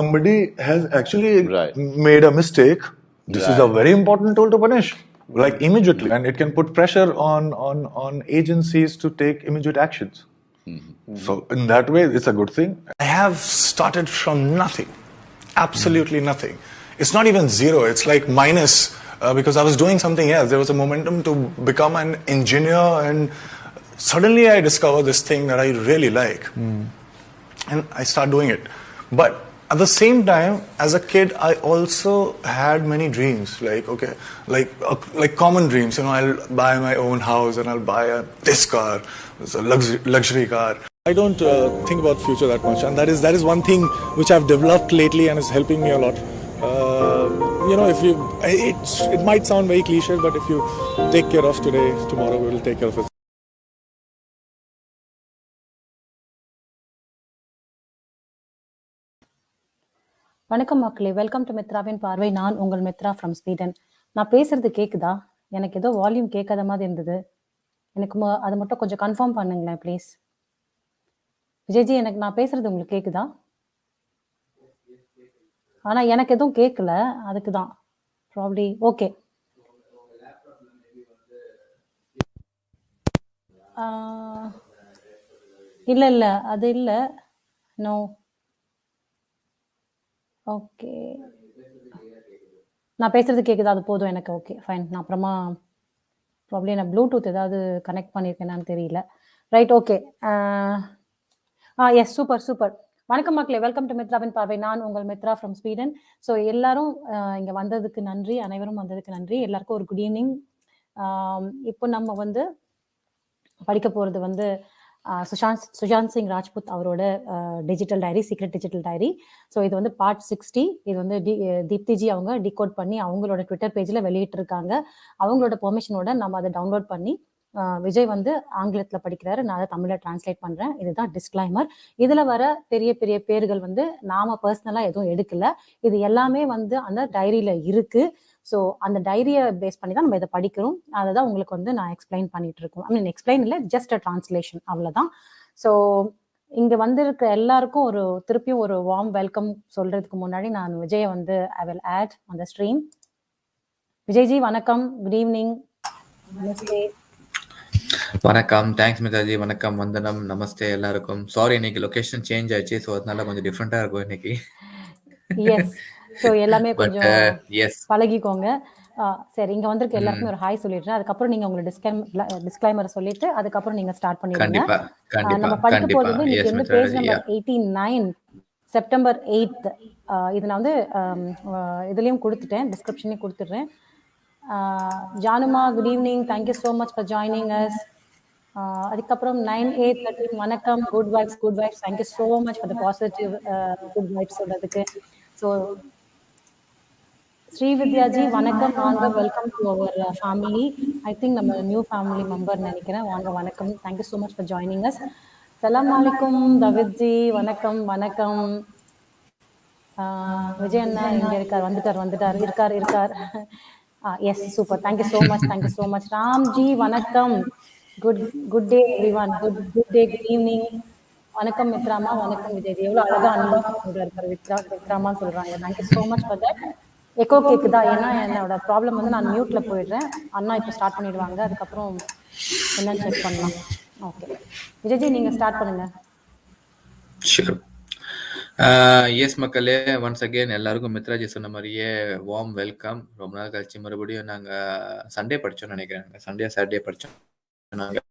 somebody has actually Right. made a mistake, this is a Right. very important tool to punish, like immediately, and it can put pressure on agencies to take immediate actions. So in that way, it's a good thing. I have started from nothing, absolutely nothing. It's not even zero, it's like minus because I was doing something else. There was a momentum to become an engineer, and suddenly I discover this thing that I really like. And I start doing it. But at the same time, as a kid, I also had many dreams, like common dreams. I'll buy my own house and I'll buy this car, it's a luxury car. I don't think about future that much, and that is one thing which I've developed lately and is helping me a lot. It might sound very cliche, but if you take care of today, tomorrow we will take care of it. வணக்கம் மக்களே, welcome to மித்ராவின் பார்வை. நான் உங்கள் Mitra from Sweden. நான் பேசுறது கேக்குதா? எனக்கு ஏதோ வால்யூம் கேட்காத மாதிரி இருந்தது. எனக்கு அது மட்டும் கொஞ்சம் கன்ஃபார்ம் பண்ணுங்களேன் ப்ளீஸ். விஜய்ஜி, எனக்கு நான் பேசுறது உங்களுக்கு கேக்குதா? ஆனா எனக்கு எதுவும் கேட்கல, அதுக்கு தான் ப்ராப்ளி. ஓகே, இல்ல அது இல்ல. நோ. ஓகே, நான் பேசுறது கேட்குதா? அது போதும் எனக்கு. Okay fine. நான் அப்புறமா ப்ராப்ளி நான் ப்ளூடூத் ஏதாவது கனெக்ட் பண்ணியிருக்கேனான்னு தெரியல. Right, okay. Yes, super. வணக்கம் மக்களே, வெல்கம் டு மித்ராவின் பார்வை. நான் உங்கள் மித்ரா ஃப்ரம் ஸ்வீடன். ஸோ எல்லாரும் இங்கே வந்ததுக்கு நன்றி, அனைவரும் வந்ததுக்கு நன்றி. எல்லாருக்கும் ஒரு குட் ஈவினிங். இப்போ நம்ம வந்து படிக்க போகிறது வந்து சுஷாந்த் சிங் ராஜ்புத் அவரோட digital diary, secret digital diary. So இது வந்து பார்ட் 60. இது வந்து தீப்திஜி அவங்க டிகோட் பண்ணி அவங்களோட ட்விட்டர் பேஜில் வெளியிட்டு இருக்காங்க. அவங்களோட பெர்மிஷனோட நம்ம அதை டவுன்லோட் பண்ணி, விஜய் வந்து ஆங்கிலத்தில் படிக்கிறாரு, நான் அதை தமிழில் டிரான்ஸ்லேட் பண்ணுறேன். இதுதான் டிஸ்க்ளைமர். இதில் வர பெரிய பெரிய பேர்கள் வந்து நாம் பர்சனலாக எதுவும் எடுக்கல. இது எல்லாமே வந்து அந்த டைரியில் இருக்குது. ஸோ அந்த டைரியை பேஸ் பண்ணி தான் நம்ம இதை படிக்கிறோம். அதை தான் உங்களுக்கு வந்து நான் எக்ஸ்பிளைன் பண்ணிட்டு இருக்கோம். எக்ஸ்பிளைன் இல்லை, ஜஸ்ட் அ டிரான்ஸ்லேஷன், அவ்வளோதான். ஸோ இங்கே வந்திருக்க எல்லாருக்கும் திருப்பியும் ஒரு வார்ம் வெல்கம் சொல்றதுக்கு முன்னாடி நான் விஜயை வந்து I will add on the stream. Vijayji வணக்கம், குட் ஈவினிங். நமஸ்தே. வணக்கம், தேங்க்ஸ் மிதாஜி. வணக்கம், வந்தனம், நமஸ்தே எல்லாருக்கும். சாரி, இன்னைக்கு லொகேஷன் சேஞ்ச் ஆயிடுச்சு, ஸோ அதனால கொஞ்சம் டிஃப்ரெண்டா இருக்கும் இன்னைக்கு. எஸ், ஸோ எல்லாமே கொஞ்சம் பழகிக்கோங்க. சரி, இங்க வந்திருக்க எல்லாருக்குமே ஒரு ஹாய் சொல்லிடுறேன். அதுக்கப்புறம் நீங்க உங்களோட டிஸ்க்ளைமரை சொல்லிட்டு அதுக்கப்புறம் நீங்க ஸ்டார்ட் பண்ணிடுங்க. நம்ம படிக்க போறது இன்னைக்கு வந்து பேஜ் நம்பர் 89, செப்டம்பர் 8th. இது நான் வந்து இதுலயும் கொடுத்துட்டேன், டிஸ்கிரிப்ஷன்லயும் கொடுத்துடுறேன். ஜானுமா, good evening, thank you so much for joining us. அதுக்கப்புறம் 9A13, வணக்கம், good vibes. Thank you so much for the positive good vibes சொல்றதுக்கு. ஸோ ஸ்ரீவித்யாஜி வணக்கம், வாங்க, welcome to our family. I think நம்ம நியூ ஃபேமிலி மெம்பர் நினைக்கிறேன். வாங்க, வணக்கம், thank you so much for joining us. சலாம் அலைக்கும் தவித்ஜி, வணக்கம். விஜய் அண்ணா இங்க இருக்கார், வந்துட்டார். Yes, super, thank you so much. Ramji வணக்கம், குட் டே everyone. Good day, good evening. வணக்கம் மித்ராமா, வணக்கம் விஜய். எவ்வளோ அழகா அன்பா சொல்றாரு விக்ராமான்னு சொல்றாங்க. Thank you so much for that. Echo கேக்குதா? ஏன்னா என்னோட ப்ராப்ளம் வந்து நான் மியூட்ல போயிடுறேன். அண்ணா இப்போ ஸ்டார்ட் பண்ணிடுவாங்க, அதுக்கப்புறம் என்னன்னு செக் பண்ணலாம். ஓகே விஜய்ஜி, நீங்க ஸ்டார்ட் பண்ணுங்க. ஷூர். எஸ் மக்களே, ஒன்ஸ் அகேன் எல்லாருக்கும் மித்ராஜி சொன்ன மாதிரியே வார்ம் வெல்கம். ரொம்ப நாள் கழிச்சு மறுபடியும் நாங்கள் சண்டே படித்தோம் நினைக்கிறேன். சாட்டர்டே படித்தோம் நாங்கள்.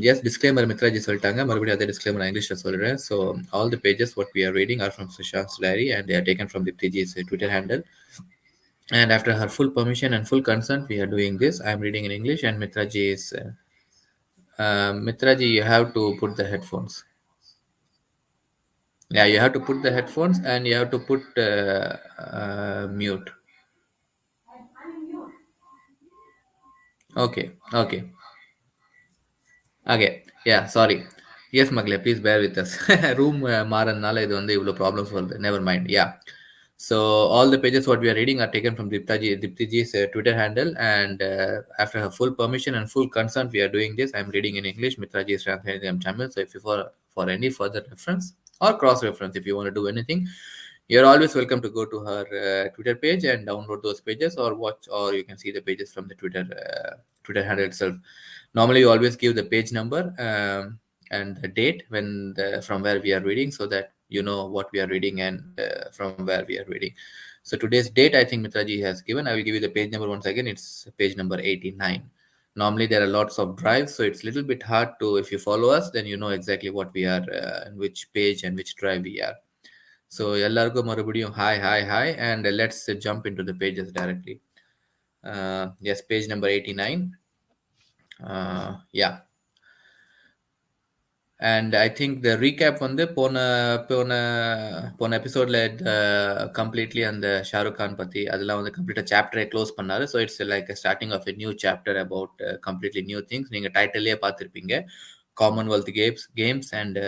Yes, disclaimer Mithraji சொல்லிட்டாங்க. மறுபடியும் அதே disclaimer நான் இங்கிலீஷ்ல சொல்றேன். So all the pages what we are reading are from Sushant's diary and they are taken from Deepti's Twitter handle. And after her full permission and full consent, we are doing this. I am reading in English and Mithraji is Mithraji, you have to put the headphones. Yeah, you have to put the headphones and you have to put mute. Okay. Yeah, sorry. Yes மக்களே, please bear with us. Room மாறதுனால இது வந்து இவ்வளோ problems வருது. Never mind. Yeah, So all the pages what we are reading are taken from Diptiji's Twitter handle, and after her full permission and full consent, we are doing this. I'm reading in English. Mitraji is translating in Tamil. So if you for any further reference or cross reference, if you want to do anything, you're always welcome to go to her Twitter page and download those pages, or watch, or you can see the pages from the Twitter handle itself. Normally, you always give the page number and the date from where we are reading, so that you know what we are reading and from where we are reading. So today's date, I think Mitraji has given. I will give you the page number once again. It's page number 89. Normally there are lots of drives, so it's a little bit hard to, if you follow us, then you know exactly what we are, and which page and which drive we are. So ellarku marubadiyum hi, and let's jump into the pages directly. Yes, page number 89. Yeah. And I think the recap வந்து போன எபிசோட்ல completely அந்த ஷாருக் கான் பத்தி அதெல்லாம் வந்து கம்ப்ளீட்டா சாப்டரை close பண்ணாரு. So it's like starting off a new chapter about completely new things. நீங்க டைட்டிலே பார்த்துருப்பீங்க, Commonwealth Games and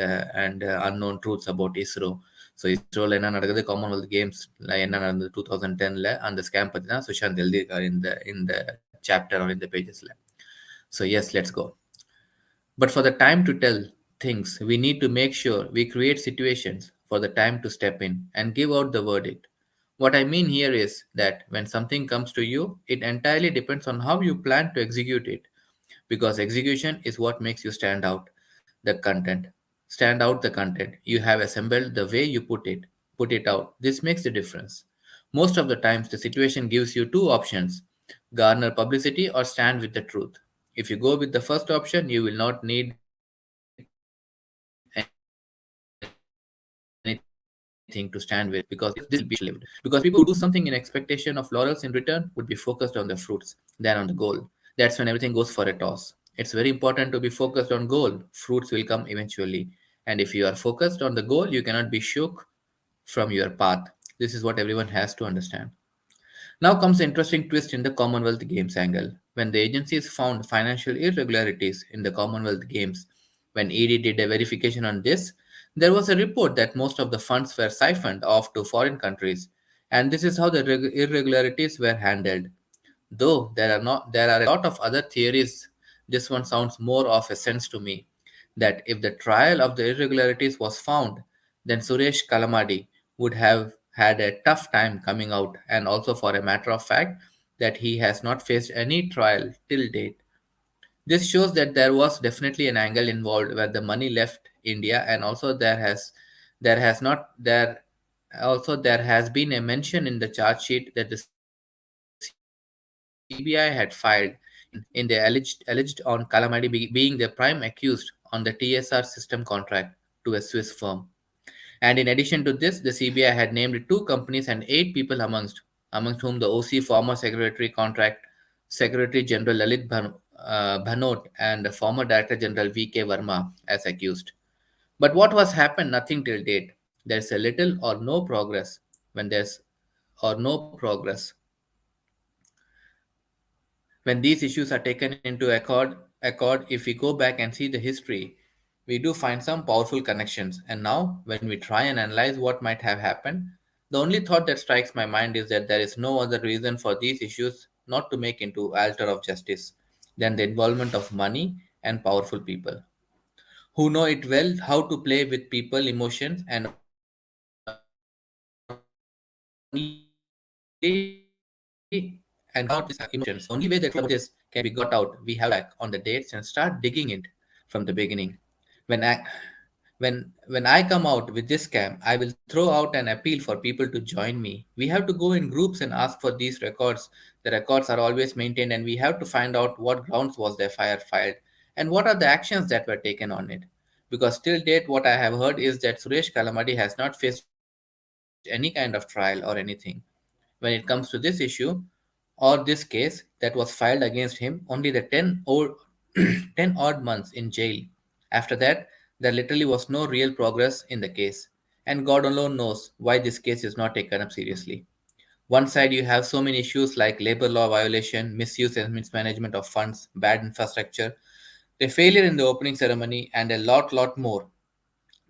unknown truths about ISRO. So இஸ்ரோவில் என்ன நடக்குது, காமன்வெல்த் கேம்ஸ்ல என்ன நடந்தது 2010ல, அந்த ஸ்கேம் பத்தி தான் சுஷாந்த் எழுதியிருக்காரு இந்த சாப்டர் or இந்த பேஜஸ்ல. So yes, let's go. But for the time to tell things, we need to make sure we create situations for the time to step in and give out the verdict. What I mean here is that when something comes to you, it entirely depends on how you plan to execute it, because execution is what makes you stand out the content. You have assembled the way you put it out. This makes the difference. Most of the times, the situation gives you two options: garner publicity or stand with the truth. If you go with the first option, you will not need anything to stand with, because this will be short-lived. Because people who do something in expectation of laurels in return would be focused on the fruits than on the goal. That's when everything goes for a toss. It's very important to be focused on goal. Fruits will come eventually. And if you are focused on the goal, you cannot be shook from your path. This is what everyone has to understand. Now comes the interesting twist in the Commonwealth Games angle. When the agencies found financial irregularities in the Commonwealth Games, when ED did a verification on this, there was a report that most of the funds were siphoned off to foreign countries, and this is how the irregularities were handled. Though there are a lot of other theories, this one sounds more of a sense to me, that if the trial of the irregularities was found, then Suresh Kalamadi would have had a tough time coming out, and also for a matter of fact that he has not faced any trial till date. This shows that there was definitely an angle involved where the money left India, and also there has not there also there has been a mention in the charge sheet that the CBI had filed in the alleged on Kalamadi being the prime accused on the TSR system contract to a Swiss firm. And in addition to this, the CBI had named two companies and 8 people amongst whom the OC, former Secretary General Lalit Bhanot, and the former Director General VK Verma as accused. But what was happened? Nothing till date. There's a little or no progress. When there's or no progress, when these issues are taken into accord, if we go back and see the history, we do find some powerful connections. And now, when we try and analyze what might have happened, the only thought that strikes my mind is that there is no other reason for these issues not to make into altar of justice than the involvement of money and powerful people who know it well how to play with people emotions, and only and not these emotions. Only way that this can be got out, we have back on the dates and start digging it from the beginning. When I when I come out with this scam, I will throw out an appeal for people to join me. We have to go in groups and ask for these records. The records are always maintained, and we have to find out what grounds was the fire filed and what are the actions that were taken on it. Because till date, what I have heard is that Suresh Kalamadi has not faced any kind of trial or anything. When it comes to this issue or this case that was filed against him, only the 10 odd months in jail. After that, there literally was no real progress in the case, and God alone knows why this case is not taken up seriously. One side, you have so many issues like labor law violation, misuse and mismanagement of funds, bad infrastructure, the failure in the opening ceremony, and a lot more.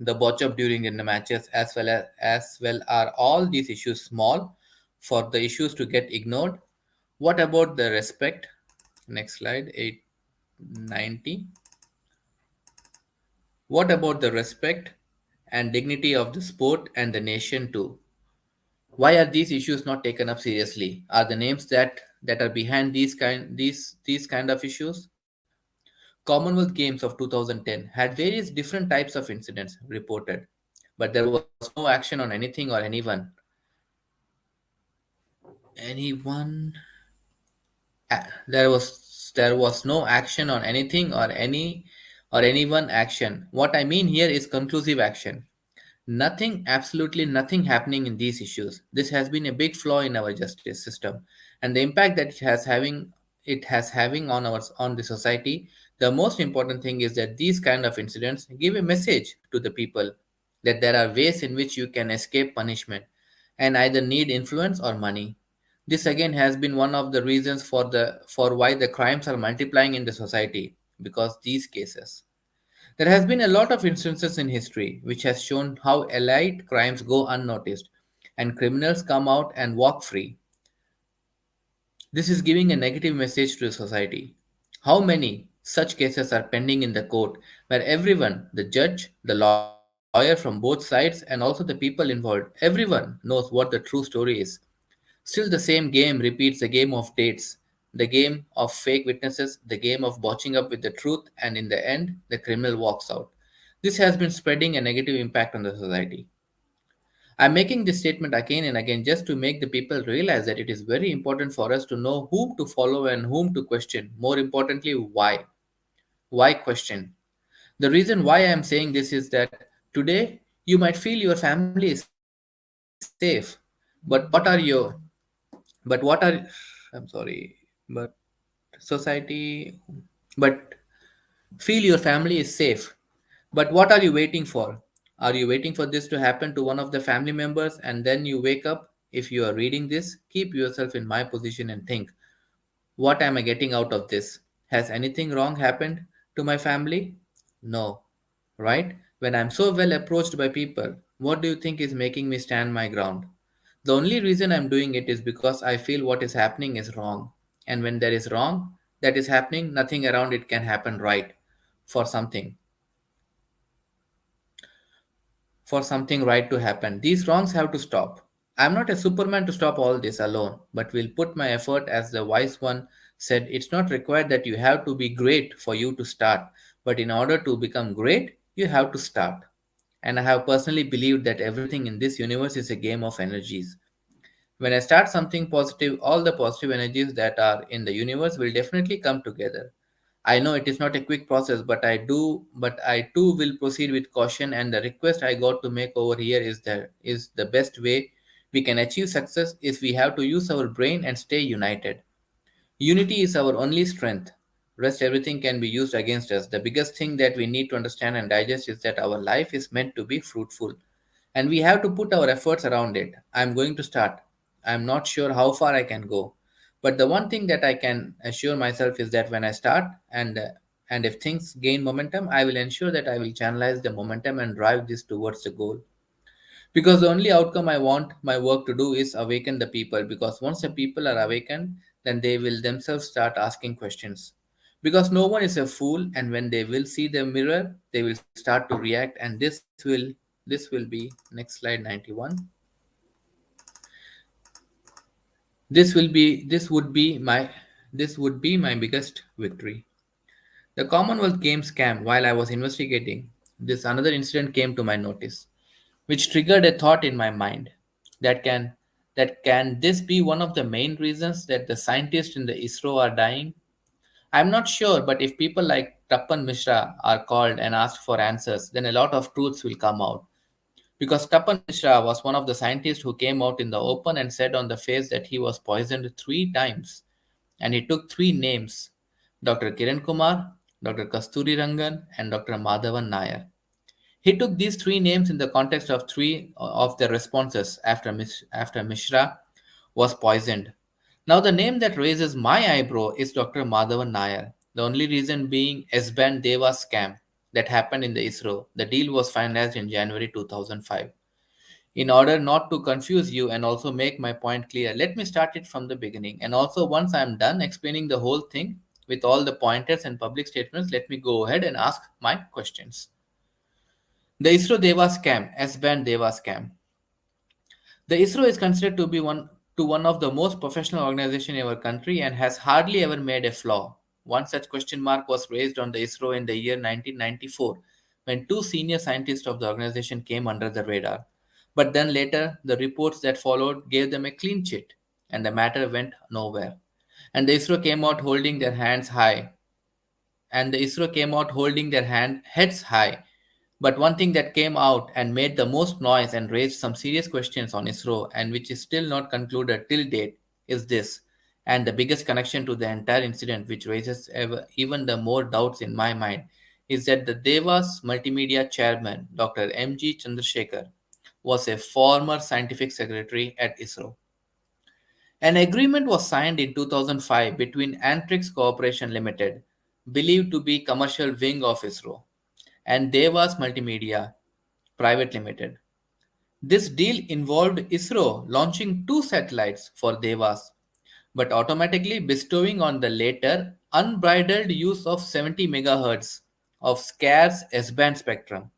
the botch up during the matches, as well are all these issues small for the issues to get ignored? What about the respect? Next slide, 890. What about the respect and dignity of the sport and the nation too? Why are these issues not taken up seriously? Are the names that are behind these kind of issues? Commonwealth Games of 2010 had various different types of incidents reported, but there was no action on anything or anyone. Anyone there was no action on anything or anyone action. What I mean here is conclusive action. Nothing, absolutely nothing happening in these issues. This has been a big flaw in our justice system, and the impact that it has having on the society. The most important thing is that these kind of incidents give a message to the people that there are ways in which you can escape punishment and either need influence or money. This again has been one of the reasons for why the crimes are multiplying in the society, because these cases. There has been a lot of instances in history which has shown how elite crimes go unnoticed and criminals come out and walk free. This is giving a negative message to society. How many such cases are pending in the court where everyone, the judge, the lawyer from both sides, and also the people involved, everyone knows what the true story is? Still, the same game repeats the game of dates, the game of fake witnesses, the game of botching up with the truth, and in the end, the criminal walks out. This has been spreading a negative impact on the society. I'm making this statement again and again just to make the people realize that it is very important for us to know whom to follow and whom to question. More importantly, why. Why question? The reason why I am saying this is that today you might feel your family is safe, but what are I'm sorry, but society, but feel your family is safe. But what are you waiting for? Are you waiting for this to happen to one of the family members and then you wake up? If you are reading this, keep yourself in my position and think, what am I getting out of this? Has anything wrong happened to my family? No. Right? When I'm so well approached by people, what do you think is making me stand my ground? The only reason I'm doing it is because I feel what is happening is wrong. And when there is wrong that is happening, nothing around it can happen right for something. For something right to happen. These wrongs have to stop. I'm not a Superman to stop all this alone, but will put my effort. As the wise one said, it's not required that you have to be great for you to start, but in order to become great, you have to start. And I have personally believed that everything in this universe is a game of energies. When I start something positive, all the positive energies that are in the universe will definitely come together. I know it is not a quick process, but I too will proceed with caution, and the request I got to make over here is the best way we can achieve success is we have to use our brain and stay united. Unity is our only strength. Rest everything can be used against us. The biggest thing that we need to understand and digest is that our life is meant to be fruitful. And we have to put our efforts around it. I'm going to start. I'm not sure how far I can go. But the one thing that I can assure myself is that when I start and if things gain momentum, I will ensure that I will channelize the momentum and drive this towards the goal. Because the only outcome I want my work to do is awaken the people. Because once the people are awakened, then they will themselves start asking questions. Because no one is a fool, and when they will see the mirror, they will start to react, and this will be next slide 91. This would be my biggest victory. The Commonwealth Games scam. While I was investigating, this another incident came to my notice, which triggered a thought in my mind that can this be one of the main reasons that the scientists in the ISRO are dying? I'm not sure, but if people like Tapan Mishra are called and asked for answers, then a lot of truths will come out. Because Tapan Mishra was one of the scientists who came out in the open and said on the face that he was poisoned 3 times. And he took 3 names: Dr. Kiran Kumar, Dr. Kasturi Rangan, and Dr. Madhavan Nair. He took these 3 names in the context of 3 of their responses after Mishra was poisoned. Now, the name that raises my eyebrow is Dr. Madhavan Nair. The only reason being S-Band Deva scam. that happened in the ISRO. The deal was finalized in January 2005. In order not to confuse you and also make my point clear, let me start it from the beginning. And also, once I'm done explaining the whole thing with all the pointers and public statements, let me go ahead and ask my questions. The ISRO Deva scam, S-band Deva scam. The ISRO is considered to be one of the most professional organizations in our country and has hardly ever made a flaw. One such question mark was raised on the ISRO in the year 1994 when two senior scientists of the organization came under the radar. But then later, the reports that followed gave them a clean chit, and the matter went nowhere. And the ISRO came out holding their hands high, and the ISRO came out holding their heads high. But one thing that came out and made the most noise and raised some serious questions on ISRO and which is still not concluded till date is this. And the biggest connection to the entire incident, which raises even the more doubts in my mind, is that the Devas Multimedia chairman, Dr. M.G. Chandrasekhar, was a former scientific secretary at ISRO. An agreement was signed in 2005 between Antrix Corporation Limited, believed to be commercial wing of ISRO, and Devas Multimedia Private Limited. This deal involved ISRO launching two satellites for Devas, but automatically bestowing on the latter unbridled use of 70 MHz of scarce S-band spectrum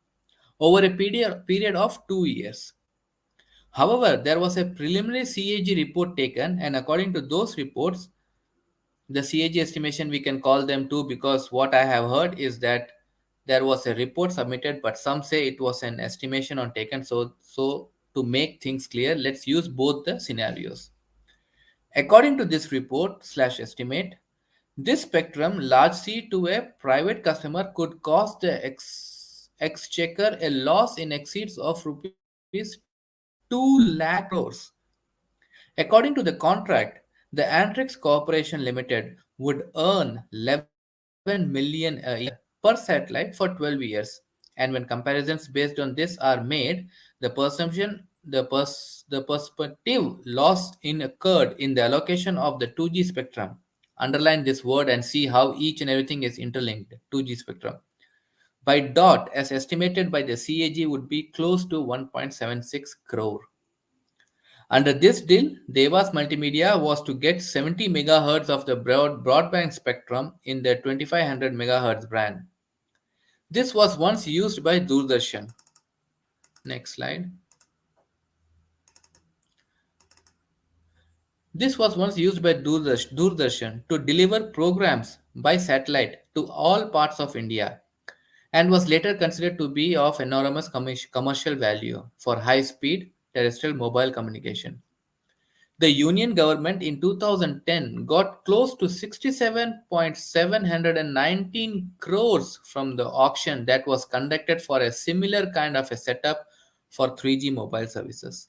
over a period of 2 years. However, there was a preliminary CAG report taken, and according to those reports, the CAG estimation we can call them too because what I have heard is that there was a report submitted, but some say it was an estimation on taken. So to make things clear, let's use both the scenarios. According to this report slash estimate, this spectrum large C to a private customer could cost the exchequer a loss in exceeds of rupees 2 lakh crores. According to the contract, the Antrix Corporation Limited would earn 11 million a year per satellite for 12 years. And when comparisons based on this are made, the perspective loss occurred in the allocation of the 2G spectrum. Underline this word and see how each and everything is interlinked. 2G spectrum by dot as estimated by the CAG would be close to 1.76 crore. Under this deal, Devas Multimedia was to get 70 MHz of the broadband spectrum in their 2500 MHz band. This was once used by Doordarshan. Next slide. This was once used by Doordarshan to deliver programs by satellite to all parts of India and was later considered to be of enormous commercial value for high speed terrestrial mobile communication. The Union government in 2010 got close to 67.719 crores from the auction that was conducted for a similar kind of a setup for 3G mobile services.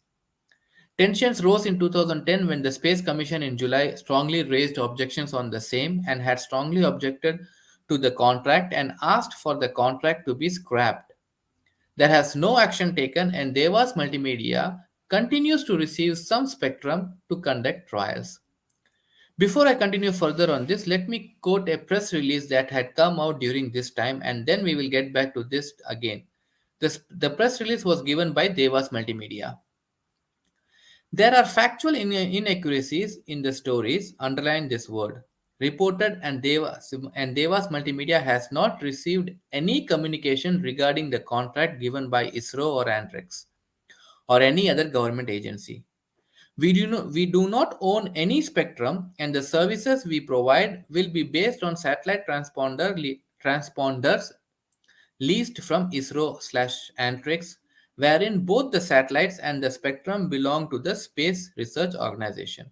Tensions rose in 2010 when the Space Commission in July strongly raised objections on the same and had strongly objected to the contract and asked for the contract to be scrapped. There has no action taken, and Devas Multimedia continues to receive some spectrum to conduct trials. Before I continue further on this, let me quote a press release that had come out during this time, and then we will get back to this again. The press release was given by Devas Multimedia. There are factual inaccuracies in the stories, underline this word, reported, and Devas Multimedia has not received any communication regarding the contract given by ISRO or Antrix or any other government agency. We do not own any spectrum, and the services we provide will be based on satellite transponders leased from ISRO/Antrix, wherein both the satellites and the spectrum belong to the Space Research Organization.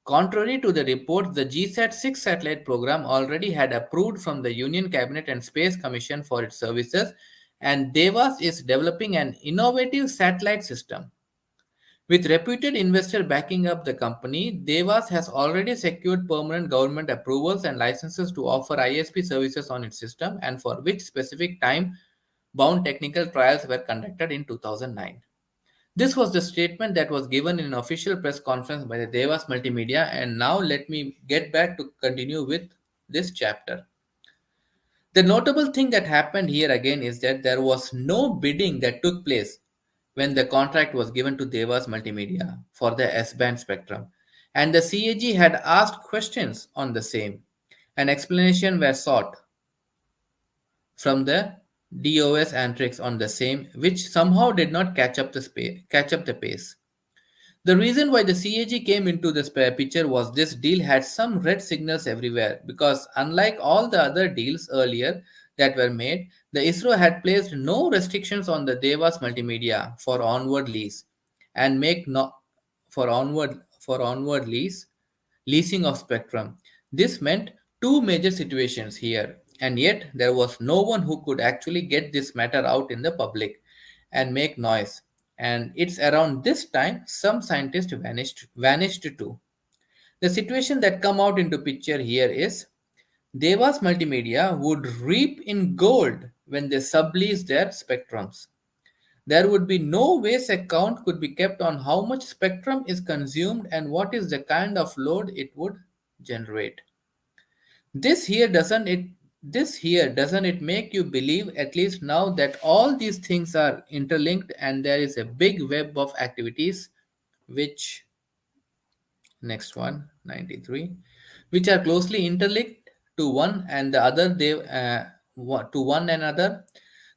Contrary to the report, the GSAT-6 satellite program already had approved from the Union Cabinet and Space Commission for its services, and Devas is developing an innovative satellite system. With reputed investor backing up the company, Devas has already secured permanent government approvals and licenses to offer ISP services on its system, and for which specific time-bound technical trials were conducted in 2009. This was the statement that was given in an official press conference by the Devas Multimedia, and now let me get back to continue with this chapter. The notable thing that happened here again is that there was no bidding that took place when the contract was given to Devas Multimedia for the S-band spectrum, and the CAG had asked questions on the same. An explanation were sought from the DOS Antrix on the same, which somehow did not catch up the pace. The reason why the CAG came into this picture was this deal had some red signals everywhere because, unlike all the other deals earlier that were made, the ISRO had placed no restrictions on the Devas Multimedia for onward lease and make no for onward leasing of spectrum. This meant two major situations here, and yet there was no one who could actually get this matter out in the public and make noise. And it's around this time some scientists vanished too. The situation that come out into picture here is Devas Multimedia would reap in gold when they sublease their spectrums. There would be no ways account could be kept on how much spectrum is consumed and what is the kind of load it would generate. This here doesn't it this here doesn't it make you believe at least now that all these things are interlinked and there is a big web of activities which next one 93 which are closely interlinked to one and the other to one another.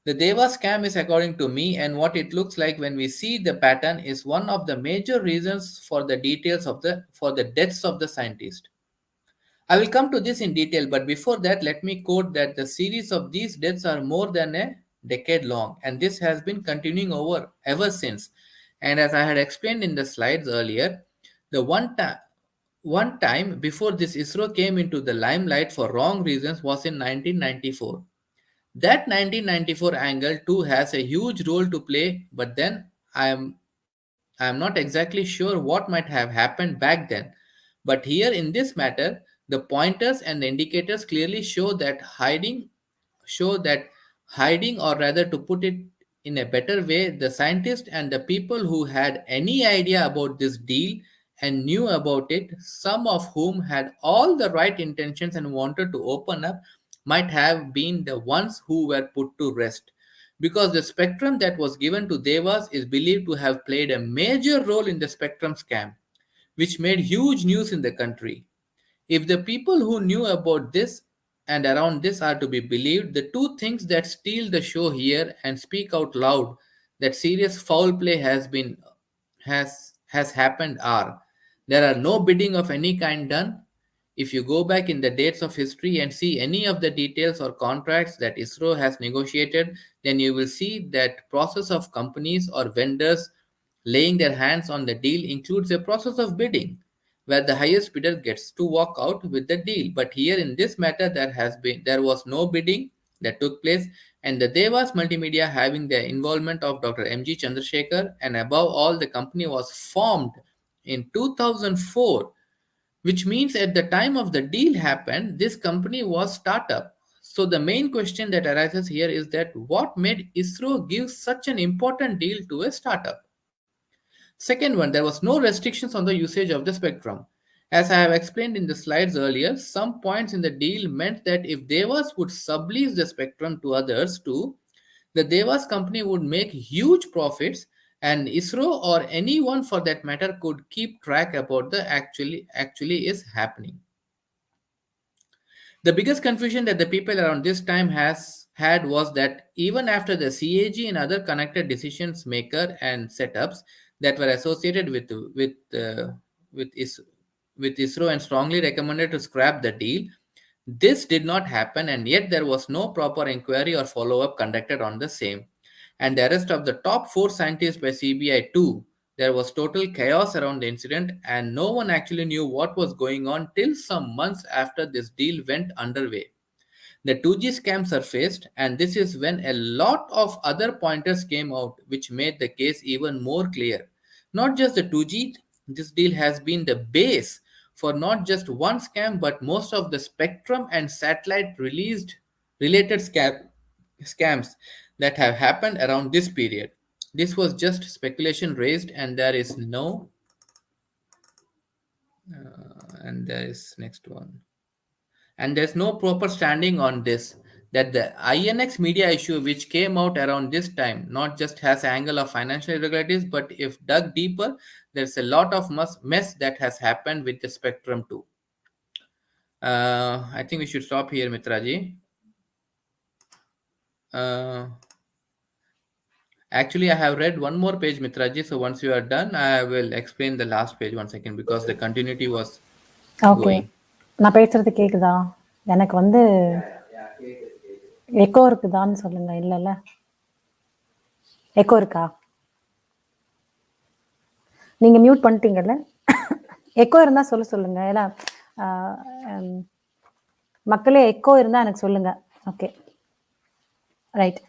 The Deva scam is, according to me, and what it looks like when we see the pattern is one of the major reasons for the details of the for the deaths of the scientist. I will come to this in detail, but before that, let me quote that the series of these deaths are more than a decade long, and this has been continuing over ever since. And as I had explained in the slides earlier, the one time before this ISRO came into the limelight for wrong reasons was in 1994. That 1994 angle too has a huge role to play, but then I am not exactly sure what might have happened back then. But here in this matter, the pointers and the indicators clearly show that hiding, or rather to put it in a better way, the scientists and the people who had any idea about this deal and knew about it, some of whom had all the right intentions and wanted to open up, might have been the ones who were put to rest. Because the spectrum that was given to Devas is believed to have played a major role in the spectrum scam, which made huge news in the country. If the people who knew about this and around this are to be believed, the two things that steal the show here and speak out loud that serious foul play has happened are there are no bidding of any kind done. If you go back in the dates of history and see any of the details or contracts that ISRO has negotiated, then you will see that process of companies or vendors laying their hands on the deal includes a process of bidding where the highest bidder gets to walk out with the deal. But here in this matter, there was no bidding that took place, and the Devas Multimedia having the involvement of Dr. M.G. Chandrasekhar, and above all, the company was formed in 2004, which means at the time of the deal happened, this company was startup. So the main question that arises here is that what made ISRO give such an important deal to a startup? Second one, there was no restrictions on the usage of the spectrum. As I have explained in the slides earlier, some points in the deal meant that if Devas would sublease the spectrum to others too, the Devas company would make huge profits and ISRO or anyone for that matter could keep track about the actually is happening. The biggest confusion that the people around this time has had was that even after the CAG and other connected decisions maker and setups that were associated with, is, with ISRO and strongly recommended to scrap the deal, this did not happen, and yet there was no proper inquiry or follow up conducted on the same. And the arrest of the top four scientists by CBI too. There was total chaos around the incident, and no one actually knew what was going on till some months after this deal went underway. The 2G scam surfaced, and this is when a lot of other pointers came out, which made the case even more clear. Not just the 2G, this deal has been the base for not just one scam, but most of the spectrum and satellite released related scams that have happened around this period. This was just speculation raised, and there is no, and there is next one and there's no proper standing on this. that the INX media issue, which came out around this time, not just has angle of financial irregularities, but if dug deeper, there's a lot of mess that has happened with the spectrum too. I think we should stop here, Mitraji. Actually, I have read one more page, Mitraji. So once you are done, I will explain the last page once again because the continuity was okay, going. நான் பேசுறது கேக்குதா? எனக்கு வந்து echo இருக்குதான்னு சொல்லுங்க. இல்லைல்ல, echo இருக்கா? நீங்க மியூட் பண்ணிட்டீங்கல்ல? எக்கோ இருந்தா சொல்லுங்க. ஏன்னா மக்களே, எக்கோ இருந்தா எனக்கு சொல்லுங்க. Okay, right.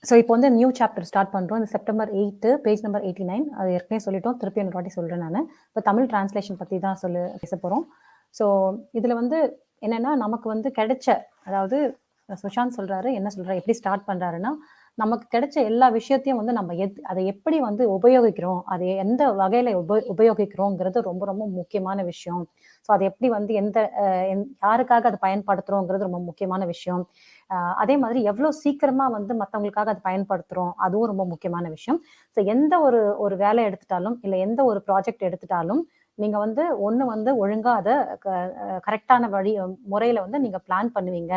ஸோ இப்போ வந்து நியூ சாப்டர் ஸ்டார்ட் பண்ணுறோம். இந்த செப்டம்பர் 8 பேஜ் நம்பர் 89. அது ஏற்கனவே சொல்லிட்டோம், திருப்பி ஒரு வாட்டி சொல்கிறேன் நான். இப்போ தமிழ் டிரான்ஸ்லேஷன் பற்றி தான் பேச போகிறோம். ஸோ இதில் வந்து என்னென்னா, நமக்கு வந்து கிடைச்ச, அதாவது சுஷாந்த் சொல்கிறாரு, என்ன சொல்கிறாரு, எப்படி ஸ்டார்ட் பண்ணுறாருன்னா, நமக்கு கிடைச்ச எல்லா விஷயத்தையும் வந்து நம்ம அதை எப்படி வந்து உபயோகிக்கிறோம், அதை எந்த வகையில் உபயோகிக்கிறோங்கிறது ரொம்ப ரொம்ப முக்கியமான விஷயம். ஸோ அதை எப்படி வந்து யாருக்காக அதை பயன்படுத்துகிறோங்கிறது ரொம்ப முக்கியமான விஷயம். அதே மாதிரி எவ்வளோ சீக்கிரமா வந்து மற்றவங்களுக்காக அதை பயன்படுத்துகிறோம், அதுவும் ரொம்ப முக்கியமான விஷயம். ஸோ எந்த ஒரு வேலை எடுத்துட்டாலும், இல்லை எந்த ஒரு ப்ராஜெக்ட் எடுத்துட்டாலும், நீங்க வந்து ஒண்ணு வந்து ஒழுங்கா அதை கரெக்டான முறையில வந்து நீங்க பிளான் பண்ணுவீங்க.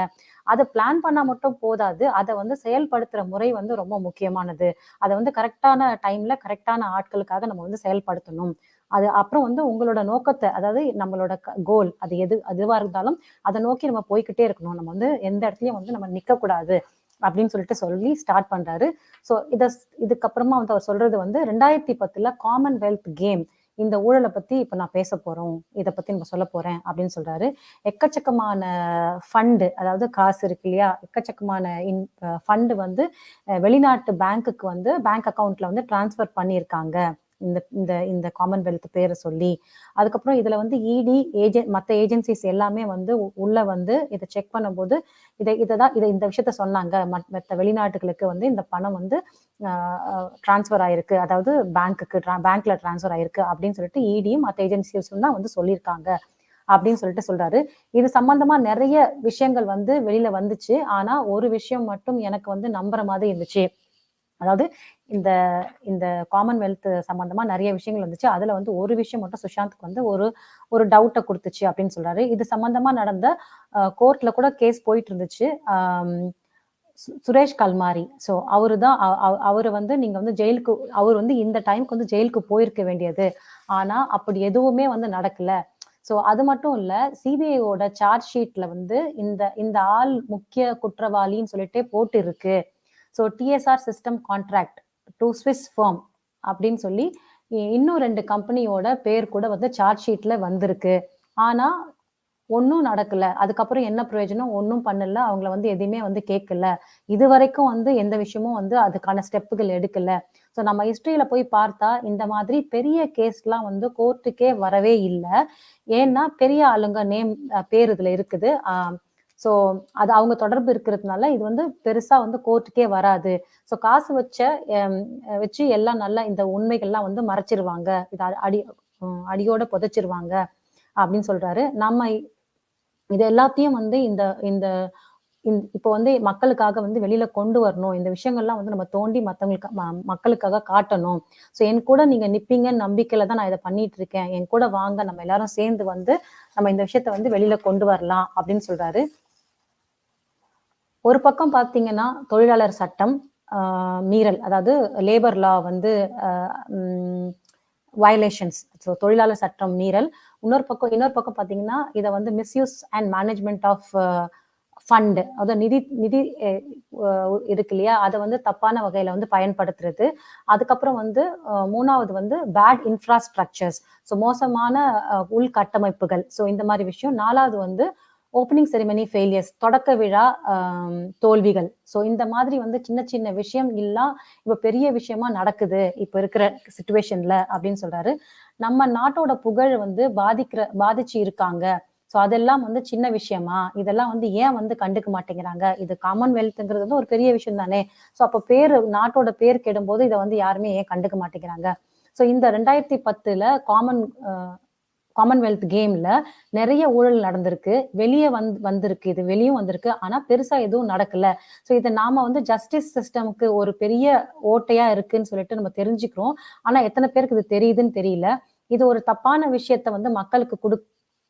அதை பிளான் பண்ணா மட்டும் போதாது, அதை வந்து செயல்படுத்துற முறை வந்து ரொம்ப முக்கியமானது. அதை வந்து கரெக்டான டைம்ல கரெக்டான ஆட்களுக்காக நம்ம வந்து செயல்படுத்தணும். அது அப்புறம் வந்து உங்களோட நோக்கத்தை, அதாவது நம்மளோட கோல், அது அதுவா இருந்தாலும் அதை நோக்கி நம்ம போய்கிட்டே இருக்கணும். நம்ம வந்து எந்த இடத்துலயும் வந்து நம்ம நிக்க கூடாது அப்படின்னு சொல்லி ஸ்டார்ட் பண்றாரு. ஸோ இதுக்கப்புறமா வந்து அவர் சொல்றது வந்து 2010 காமன்வெல்த் கேம், இந்த ஊழலை பத்தி இப்ப நான் பேச போறோம், இதை பத்தி நம்ம சொல்ல போறேன் அப்படின்னு சொல்றாரு. எக்கச்சக்கமான ஃபண்டு, அதாவது காசு இருக்கு இல்லையா, எக்கச்சக்கமான ஃபண்டு வந்து வெளிநாட்டு பேங்க்குக்கு வந்து பேங்க் அக்கௌண்ட்ல வந்து டிரான்ஸ்ஃபர் பண்ணியிருக்காங்க இந்த இந்த இந்த காமன்வெல்த் பேரை சொல்லி. அதுக்கப்புறம் இதுல வந்து இடி மற்ற ஏஜென்சிஸ் எல்லாமே வந்து உள்ள வந்து இதை செக் பண்ணும்போது இந்த விஷயத்த சொன்னாங்க, மற்ற வெளிநாட்டுகளுக்கு வந்து இந்த பணம் வந்து டிரான்ஸ்ஃபர் ஆயிருக்கு, அதாவது பேங்க்ல டிரான்ஸ்ஃபர் ஆயிருக்கு அப்படின்னு சொல்லிட்டு இடியும் மற்ற ஏஜென்சிஸும் தான் வந்து சொல்லியிருக்காங்க அப்படின்னு சொல்றாரு. இது சம்பந்தமா நிறைய விஷயங்கள் வந்து வெளியில வந்துச்சு. ஆனா ஒரு விஷயம் மட்டும் எனக்கு வந்து நம்புற மாதிரி இருந்துச்சு. அதாவது இந்த இந்த காமன்வெல்த் சம்பந்தமா நிறைய விஷயங்கள் வந்துச்சு. அதுல வந்து ஒரு விஷயம் மட்டும் சுஷாந்த்க்கு வந்து ஒரு டவுட்டை கொடுத்துச்சு அப்படின்னு சொல்றாரு. இது சம்பந்தமா நடந்த கோர்ட்ல கூட கேஸ் போயிட்டு இருந்துச்சு. சுரேஷ் கல்மாரி, ஸோ அவரு வந்து நீங்க வந்து ஜெயிலுக்கு, அவர் வந்து இந்த டைமுக்கு வந்து ஜெயிலுக்கு போயிருக்க வேண்டியது. ஆனா அப்படி எதுவுமே வந்து நடக்கல. ஸோ அது மட்டும் இல்ல, சிபிஐயோட சார்ஜ் ஷீட்ல வந்து இந்த ஆள் முக்கிய குற்றவாளின்னு சொல்லிட்டே போட்டு இருக்கு. So DSR system contract to Swiss form அப்படின்னு சொல்லி இன்னும் 2 கம்பெனியோட பேர் கூட வந்து சார்ஜ் ஷீட்ல வந்திருக்கு. ஆனா ஒன்னும் நடக்கல. அதுக்கப்புறம் என்ன பிரயோஜனம், ஒன்னும் பண்ணல, அவங்கள வந்து எதையுமே வந்து கேட்கல. இது வரைக்கும் வந்து எந்த விஷயமும் வந்து அதுக்கான ஸ்டெப்புகள் எடுக்கல. ஸோ நம்ம ஹிஸ்டரியில போய் பார்த்தா இந்த மாதிரி பெரிய கேஸ்லாம் வந்து கோர்ட்டுக்கே வரவே இல்லை. ஏன்னா பெரிய ஆளுங்க பேர் இதுல இருக்குது. ஸோ அது அவங்க தொடர்பு இருக்கிறதுனால இது வந்து பெருசா வந்து கோர்ட்டுக்கே வராது. ஸோ காசு வச்சு எல்லாம் நல்லா இந்த உண்மைகள்லாம் வந்து மறைச்சிருவாங்க, இது அடியோட புதைச்சிருவாங்க அப்படின்னு சொல்றாரு. நம்ம இது எல்லாத்தையும் வந்து இந்த இப்போ வந்து மக்களுக்காக வந்து வெளியில கொண்டு வரணும். இந்த விஷயங்கள்லாம் வந்து நம்ம தோண்டி மக்களுக்காக காட்டணும். ஸோ என் கூட நீங்க நிப்பீங்கன்னு நம்பிக்கையில தான் நான் இதை பண்ணிட்டு இருக்கேன். என் கூட வாங்க, நம்ம எல்லாரும் சேர்ந்து வந்து நம்ம இந்த விஷயத்த வந்து வெளியில கொண்டு வரலாம் அப்படின்னு சொல்றாரு. ஒரு பக்கம் பார்த்தீங்கன்னா தொழிலாளர் சட்டம் மீறல், அதாவது லேபர் லா வந்து வயலேஷன்ஸ், ஸோ தொழிலாளர் சட்டம் மீறல். இன்னொரு பக்கம் பார்த்தீங்கன்னா இதை வந்து misuse and management of fund, அதாவது நிதி இருக்கு இல்லையா, அதை வந்து தப்பான வகையில வந்து பயன்படுத்துறது. அதுக்கப்புறம் வந்து மூணாவது வந்து பேட் இன்ஃப்ராஸ்ட்ரக்சர்ஸ், ஸோ மோசமான உள்கட்டமைப்புகள், ஸோ இந்த மாதிரி விஷயம். நாலாவது வந்து ஓப்பனிங் செரிமனி ஃபெயிலியர்ஸ், தொடக்க விழா தோல்விகள். ஸோ இந்த மாதிரி வந்து சின்ன சின்ன விஷயம் எல்லாம் இப்போ பெரிய விஷயமா நடக்குது இப்போ இருக்கிற சிச்சுவேஷன்ல அப்படின்னு சொல்றாரு. நம்ம நாட்டோட புகழ் வந்து பாதிச்சு இருக்காங்க. ஸோ அதெல்லாம் வந்து சின்ன விஷயமா, இதெல்லாம் வந்து ஏன் வந்து கண்டுக்க மாட்டேங்கிறாங்க, இது காமன்வெல்த்ங்கிறது வந்து ஒரு பெரிய விஷயம் தானே. ஸோ அப்போ நாட்டோட பேர் கெடும்போது இதை வந்து யாருமே ஏன் கண்டுக்க மாட்டேங்கிறாங்க. ஸோ இந்த 2010 காமன்வெல்த் கேம்ல நிறைய ஊழல் நடந்திருக்கு, வெளியே வந்திருக்கு, இது வெளியும் வந்திருக்கு, ஆனா பெருசா எதுவும் நடக்கல. ஸோ இதை நாம வந்து ஜஸ்டிஸ் சிஸ்டமுக்கு ஒரு பெரிய ஓட்டையா இருக்குன்னு சொல்லிட்டு நம்ம தெரிஞ்சுக்கிறோம். ஆனா எத்தனை பேருக்கு இது தெரியுதுன்னு தெரியல. இது ஒரு தப்பான விஷயத்த வந்து மக்களுக்கு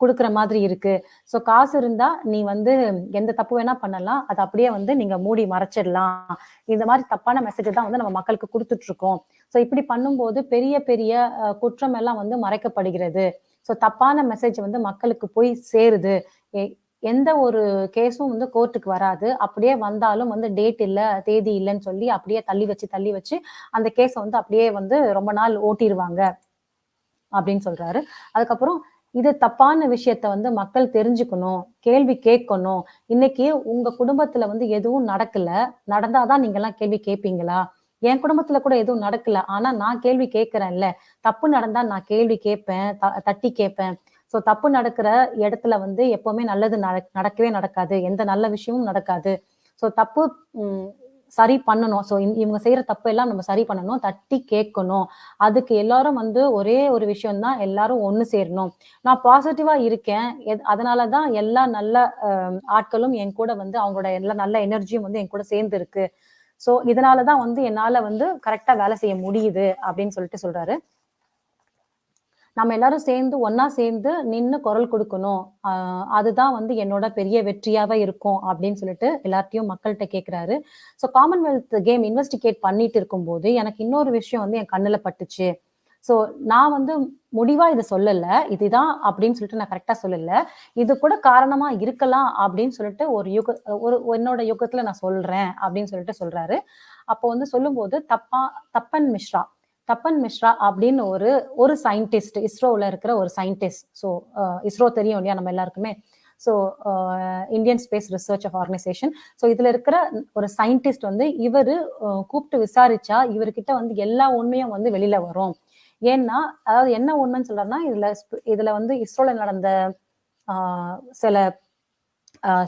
கொடுக்குற மாதிரி இருக்கு. ஸோ காசு இருந்தா நீ வந்து எந்த தப்பு வேணா பண்ணலாம், அதை அப்படியே வந்து நீங்க மூடி மறைச்சிடலாம். இந்த மாதிரி தப்பான மெசேஜ் தான் வந்து நம்ம மக்களுக்கு கொடுத்துட்டு இருக்கோம். ஸோ இப்படி பண்ணும்போது பெரிய பெரிய குற்றம் எல்லாம் வந்து மறைக்கப்படுகிறது. ஸோ தப்பான மெசேஜ் வந்து மக்களுக்கு போய் சேருது. எந்த ஒரு கேஸும் வந்து கோர்ட்டுக்கு வராது. அப்படியே வந்தாலும் வந்து டேட் இல்ல, தேதி இல்லைன்னு சொல்லி அப்படியே தள்ளி வச்சு அந்த கேஸை வந்து அப்படியே வந்து ரொம்ப நாள் ஓட்டிடுவாங்க அப்படின்னு சொல்றாரு. அதுக்கப்புறம் இது தப்பான விஷயத்த வந்து மக்கள் தெரிஞ்சுக்கணும், கேள்வி கேட்கணும். இன்னைக்கு உங்க குடும்பத்துல வந்து எதுவும் நடக்கல, நடந்தாதான் நீங்க எல்லாம் கேள்வி கேட்பீங்களா? என் குடும்பத்துல கூட எதுவும் நடக்கல, ஆனா நான் கேள்வி கேட்கிறேன்ல. தப்பு நடந்தா நான் கேள்வி கேட்பேன், தட்டி கேட்பேன். ஸோ தப்பு நடக்கிற இடத்துல வந்து எப்பவுமே நல்லது நடக்கவே நடக்காது, எந்த நல்ல விஷயமும் நடக்காது. ஸோ தப்பு சரி பண்ணணும். ஸோ இவங்க செய்யற தப்பு எல்லாம் நம்ம சரி பண்ணணும், தட்டி கேட்கணும். அதுக்கு எல்லாரும் வந்து ஒரே ஒரு விஷயம் தான், எல்லாரும் ஒண்ணு சேரணும். நான் பாசிட்டிவா இருக்கேன், அதனாலதான் எல்லா நல்ல ஆட்களும் என் கூட வந்து அவங்களோட எல்லா நல்ல எனர்ஜியும் வந்து என் கூட சேர்ந்து இருக்கு. ஸோ இதனாலதான் வந்து என்னால வந்து கரெக்டா வேலை செய்ய முடியுது அப்படின்னு சொல்லிட்டு சொல்றாரு. நம்ம எல்லாரும் சேர்ந்து ஒன்னா சேர்ந்து நின்று குரல் கொடுக்கணும், அதுதான் வந்து என்னோட பெரிய வெற்றியாவே இருக்கும் அப்படின்னு சொல்லிட்டு எல்லாத்தையும் மக்கள்கிட்ட கேட்கிறாரு. ஸோ காமன்வெல்த் கேம் இன்வெஸ்டிகேட் பண்ணிட்டு இருக்கும்போது எனக்கு இன்னொரு விஷயம் வந்து என் கண்ணுல பட்டுச்சு. ஸோ நான் வந்து முடிவா இதை சொல்லல, இதுதான் அப்படின்னு சொல்லிட்டு நான் கரெக்டா சொல்லல, இது கூட காரணமா இருக்கலாம் அப்படின்னு சொல்லிட்டு ஒரு என்னோட யுகத்துல நான் சொல்றேன் அப்படின்னு சொல்லிட்டு சொல்றாரு. அப்போ வந்து சொல்லும்போது தப்பன் மிஸ்ரா அப்படின்னு ஒரு சயின்டிஸ்ட், இஸ்ரோல இருக்கிற ஒரு சயின்டிஸ்ட். ஸோ இஸ்ரோ தெரியும் இல்லையா நம்ம எல்லாருக்குமே. So Indian space research organisation. So இதுல இருக்கிற ஒரு சயின்டிஸ்ட் வந்து இவரு கூப்பிட்டு விசாரிச்சா இவர்கிட்ட வந்து எல்லா உண்மையும் வந்து வெளியில வரும். ஏன்னா அதாவது என்ன உண்மைன்னு சொல்றாருன்னா, இதுல வந்து இஸ்ரோல நடந்த சில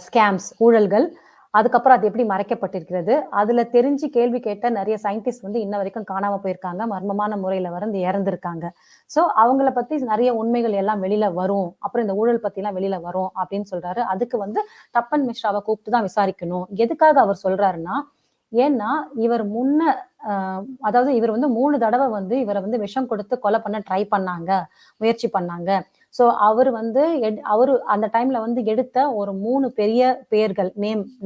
ஸ்கேம்ஸ், ஊழல்கள், அதுக்கப்புறம் அது எப்படி மறைக்கப்பட்டிருக்கிறது, அதுல தெரிஞ்சு கேள்வி கேட்ட நிறைய சயின்டிஸ்ட் வந்து இன்ன வரைக்கும் காணாம போயிருக்காங்க, மர்மமான முறையில வந்து இறந்திருக்காங்க. சோ அவங்கள பத்தி நிறைய உண்மைகள் எல்லாம் வெளியில வரும், அப்புறம் இந்த ஊழல் பத்தி எல்லாம் வெளியில வரும் அப்படின்னு சொல்றாரு. அதுக்கு வந்து தப்பன் மிஸ்ராவை கூப்பிட்டு தான் விசாரிக்கணும். எதுக்காக அவர் சொல்றாருன்னா, ஏன்னா இவர் அதாவது இவர் வந்து 3 தடவை வந்து இவரை வந்து விஷம் கொடுத்து கொலை பண்ண ட்ரை பண்ணாங்க, முயற்சி பண்ணாங்க. சோ அவரு அந்த டைம்ல வந்து எடுத்த ஒரு 3 பெரிய பேர்கள்,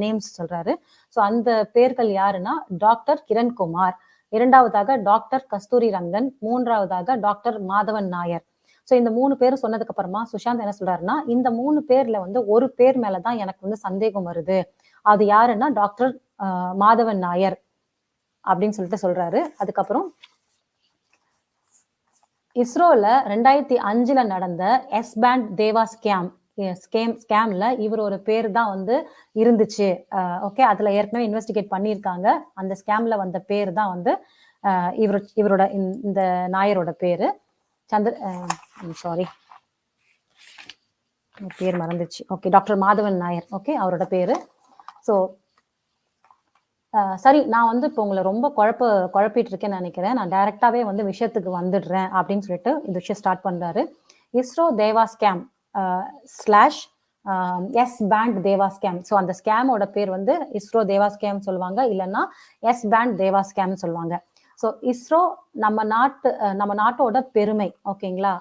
நேம்ஸ் சொல்றாரு. சோ அந்த பேர்கள் யாருன்னா, டாக்டர் கிரண்குமார், இரண்டாவதாக டாக்டர் கஸ்தூரி ரங்கன், மூன்றாவதாக டாக்டர் மாதவன் நாயர். சோ இந்த 3 பேரும் சொன்னதுக்கு அப்புறமா சுஷாந்த் என்ன சொல்றாருன்னா, இந்த 3 பேர்ல வந்து ஒரு பேர் மேலதான் எனக்கு வந்து சந்தேகம் வருது. அது யாருன்னா டாக்டர் மாதவன் நாயர் அப்படின்னு சொல்லிட்டு சொல்றாரு. அதுக்கப்புறம் இஸ்ரோல 2005 நடந்த எஸ் பேண்ட் தேவா ஸ்கேம்ல இவர் ஒரு பேர் தான் வந்து இருந்துச்சு. ஓகே, அதுல ஏற்கனவே இன்வெஸ்டிகேட் பண்ணியிருக்காங்க. அந்த ஸ்கேம்ல வந்த பேர் தான் வந்து இவரோட இந்த நாயரோட பேரு சாரி பேர் மறந்துச்சு. Okay, doctor Madhavan Nair. Okay, அவரோட பேரு. ஸோ சரி, நான் வந்து இப்போ உங்களை ரொம்ப குழப்பிட்டு இருக்கேன்னு நினைக்கிறேன். நான் டைரக்டாவே வந்து விஷயத்துக்கு வந்துடுறேன் அப்படின்னு சொல்லிட்டு இந்த விஷயம் ஸ்டார்ட் பண்றாரு. இஸ்ரோ தேவா ஸ்கேம் ஸ்லாஷ் எஸ் பேண்ட் தேவா ஸ்கேம். ஸோ அந்த ஸ்கேமோட பேர் வந்து இஸ்ரோ தேவா ஸ்கேம் சொல்லுவாங்க, இல்லைன்னா எஸ் பேண்ட் தேவா ஸ்கேம் சொல்லுவாங்க. ஸோ இஸ்ரோ நம்ம நாட்டோட பெருமை, ஓகேங்களா?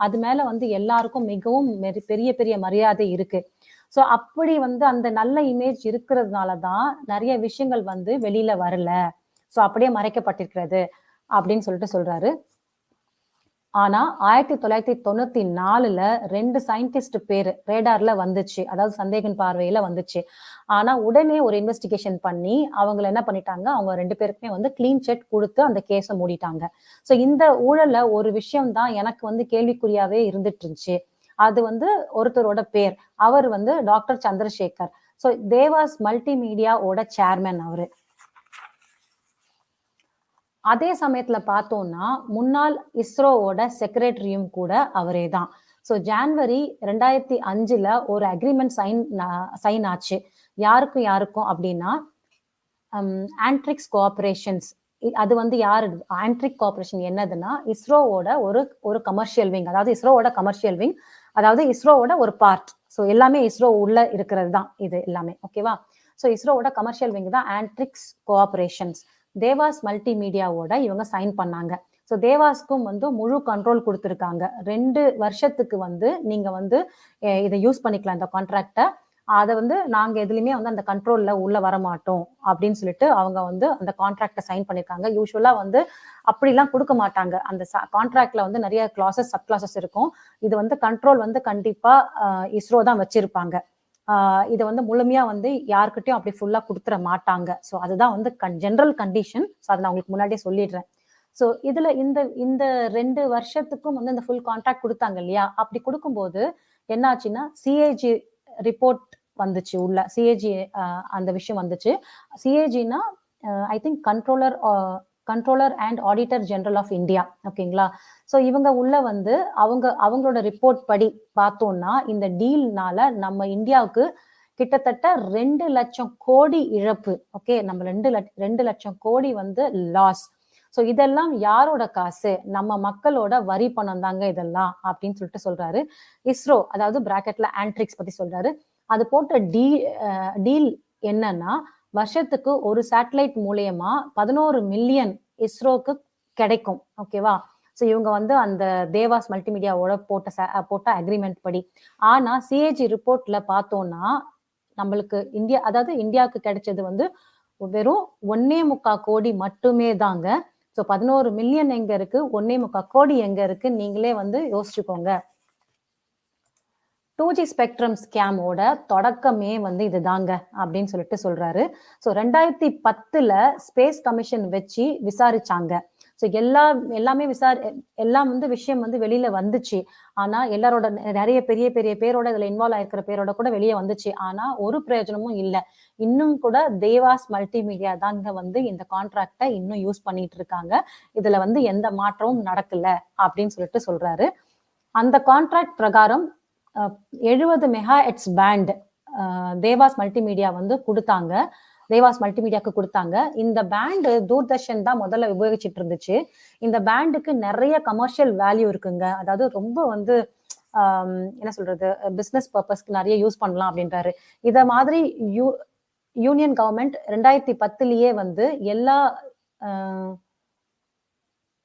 அது மேல வந்து எல்லாருக்கும் மிகவும் பெரிய பெரிய மரியாதை இருக்கு. ஸோ அப்படி வந்து அந்த நல்ல இமேஜ் இருக்கிறதுனாலதான் நிறைய விஷயங்கள் வந்து வெளியில வரல, ஸோ அப்படியே மறைக்கப்பட்டிருக்கிறது அப்படின்னு சொல்லிட்டு சொல்றாரு. ஆனா 1994 2 சயின்டிஸ்ட் பேரு ரேடார்ல வந்துச்சு, அதாவது சந்தேகன் பார்வையில வந்துச்சு. ஆனா உடனே ஒரு இன்வெஸ்டிகேஷன் பண்ணி அவங்களை என்ன பண்ணிட்டாங்க, அவங்க 2 பேருக்குமே வந்து கிளீன் செட் கொடுத்து அந்த கேஸை மூடிட்டாங்க. ஸோ இந்த ஊழல்ல ஒரு விஷயம் தான் எனக்கு வந்து கேள்விக்குறியாவே இருந்துட்டு இருந்துச்சு. அது வந்து ஒருத்தரோட பேர், அவர் வந்து டாக்டர் சந்திரசேகர். ஸோ தேவாஸ் மல்டிமீடியாவோட சேர்மன் அவரு. அதே சமயத்துல பார்த்தோம்னா முன்னாள் இஸ்ரோவோட செக்ரட்டரியும் கூட அவரே தான். ஸோ ஜான்வரி 2005 ஒரு அக்ரிமெண்ட் சைன் ஆச்சு. யாருக்கும் அப்படின்னா ஆண்ட்ரிக்ஸ் கோஆபரேஷன்ஸ் அது வந்து யாரு ஆண்ட்ரிக் கார்பரேஷன் என்னதுன்னா இஸ்ரோவோட ஒரு கமர்ஷியல் விங், அதாவது இஸ்ரோவோட கமர்ஷியல் விங், அதாவது இஸ்ரோவோட ஒரு பார்ட். ஸோ எல்லாமே இஸ்ரோ உள்ள இருக்கிறது தான் இது எல்லாமே, ஓகேவா? ஸோ இஸ்ரோவோட கமர்ஷியல் விங் தான் ஆண்ட்ரிக்ஸ் கோஆபரேஷன்ஸ். தேவாஸ் மல்டிமீடியாவோட இவங்க சைன் பண்ணாங்க. ஸோ தேவாஸ்க்கும் வந்து முழு கண்ட்ரோல் கொடுத்துருக்காங்க. 2 வருஷத்துக்கு வந்து நீங்க வந்து இதை யூஸ் பண்ணிக்கலாம் இந்த கான்ட்ராக்டை. அதை வந்து நாங்க எதுலையுமே வந்து அந்த கண்ட்ரோல்ல உள்ள வர மாட்டோம் அப்படின்னு சொல்லிட்டு அவங்க வந்து அந்த கான்ட்ராக்டை சைன் பண்ணிருக்காங்க. யூஸ்வலா வந்து அப்படிலாம் கொடுக்க மாட்டாங்க. அந்த கான்ட்ராக்ட்ல வந்து நிறைய கிளாசஸ் சப் கிளாசஸ் இருக்கும். இது வந்து கண்ட்ரோல் வந்து கண்டிப்பா இஸ்ரோ தான் வச்சிருப்பாங்க. இதை வந்து முழுமையா வந்து யாருக்கிட்டையும் அப்படி ஃபுல்லா கொடுத்துட மாட்டாங்க. ஸோ அதுதான் வந்து ஜெனரல் கண்டிஷன். ஸோ அதை நான் உங்களுக்கு முன்னாடியே சொல்லிடுறேன். ஸோ இதுல இந்த 2 வருஷத்துக்கும் வந்து இந்த ஃபுல் கான்ட்ராக்ட் கொடுத்தாங்க இல்லையா? அப்படி கொடுக்கும்போது என்ன ஆச்சுன்னா சிஏஜி ரிப்போர்ட் வந்துச்சு உள்ள. சிஏஜி அந்த விஷயம் வந்துச்சு. சிஏஜினா I think controller and auditor general of India, ஓகேங்களா? ஸோ இவங்க உள்ள வந்து அவங்களோட ரிப்போர்ட் படி பார்த்தோம்னா இந்த டீல்னால நம்ம இந்தியாவுக்கு கிட்டத்தட்ட 2 லட்சம் கோடி இழப்பு. ஓகே, நம்ம 2 லட்சம் கோடி வந்து லாஸ். ஸோ இதெல்லாம் யாரோட காசு? நம்ம மக்களோட வரி பணம் தாங்க இதெல்லாம் அப்படின்னு சொல்லிட்டு சொல்றாரு. இஸ்ரோ, அதாவது பிராக்கெட்ல ஆண்ட்ரிக்ஸ் பத்தி சொல்றாரு. அது போட்ட டீல் என்னன்னா வருஷத்துக்கு ஒரு சேட்டலைட் மூலியமா 11 மில்லியன் இஸ்ரோக்கு கிடைக்கும், ஓகேவா? ஸோ இவங்க வந்து அந்த தேவாஸ் மல்டிமீடியாவோட போட்ட அக்ரிமெண்ட் படி. ஆனா சிஏஜி ரிப்போர்ட்ல பார்த்தோம்னா நம்மளுக்கு இந்தியாவுக்கு கிடைச்சது வந்து வெறும் 1.25 கோடி மட்டுமே தாங்க. ஸோ 11 மில்லியன் எங்க இருக்கு, 1.25 கோடி எங்க இருக்கு, நீங்களே வந்து யோசிச்சுக்கோங்க. 2G ஸ்பெக்ட்ரம் ஸ்கேமோட தொடக்கமே வந்து இதுதாங்க அப்படின்னு சொல்லிட்டு சொல்றாரு. ஸோ 2010 ஸ்பேஸ் கமிஷன் வச்சு விசாரிச்சாங்க. ஸோ எல்லாமே எல்லாம் வந்து விஷயம் வந்து வெளியில வந்துச்சு. ஆனா எல்லாரோட நிறைய பெரிய பெரிய பேரோட இதுல இன்வால்வ் ஆயிருக்கிற பேரோட கூட வெளியே வந்துச்சு. ஆனா ஒரு பிரயோஜனமும் இல்லை. இன்னும் கூட தேவாஸ் மல்டிமீடியா தாங்க வந்து இந்த கான்ட்ராக்டை இன்னும் யூஸ் பண்ணிட்டு இருக்காங்க. இதுல வந்து எந்த மாற்றமும் நடக்கல அப்படின்னு சொல்லிட்டு சொல்றாரு. அந்த கான்ட்ராக்ட் பிரகாரம் 70 மெகாஹெர்ட்ஸ் பேண்ட் தேவாஸ் மல்டிமீடியா வந்து கொடுத்தாங்க. தேவாஸ் மல்டிமீடியாவுக்கு கொடுத்தாங்க. இந்த பேண்டு தூர்தர்ஷன் தான் முதல்ல உபயோகிச்சுட்டு இருந்துச்சு. இந்த பேண்டுக்கு நிறைய கமர்ஷியல் வேல்யூ இருக்குங்க. அதாவது ரொம்ப வந்து என்ன சொல்றது, பிசினஸ் பர்பஸ்க்கு நிறைய யூஸ் பண்ணலாம் அப்படின்றாரு. இத மாதிரி யூனியன் கவர்மெண்ட் 2010 வந்து எல்லா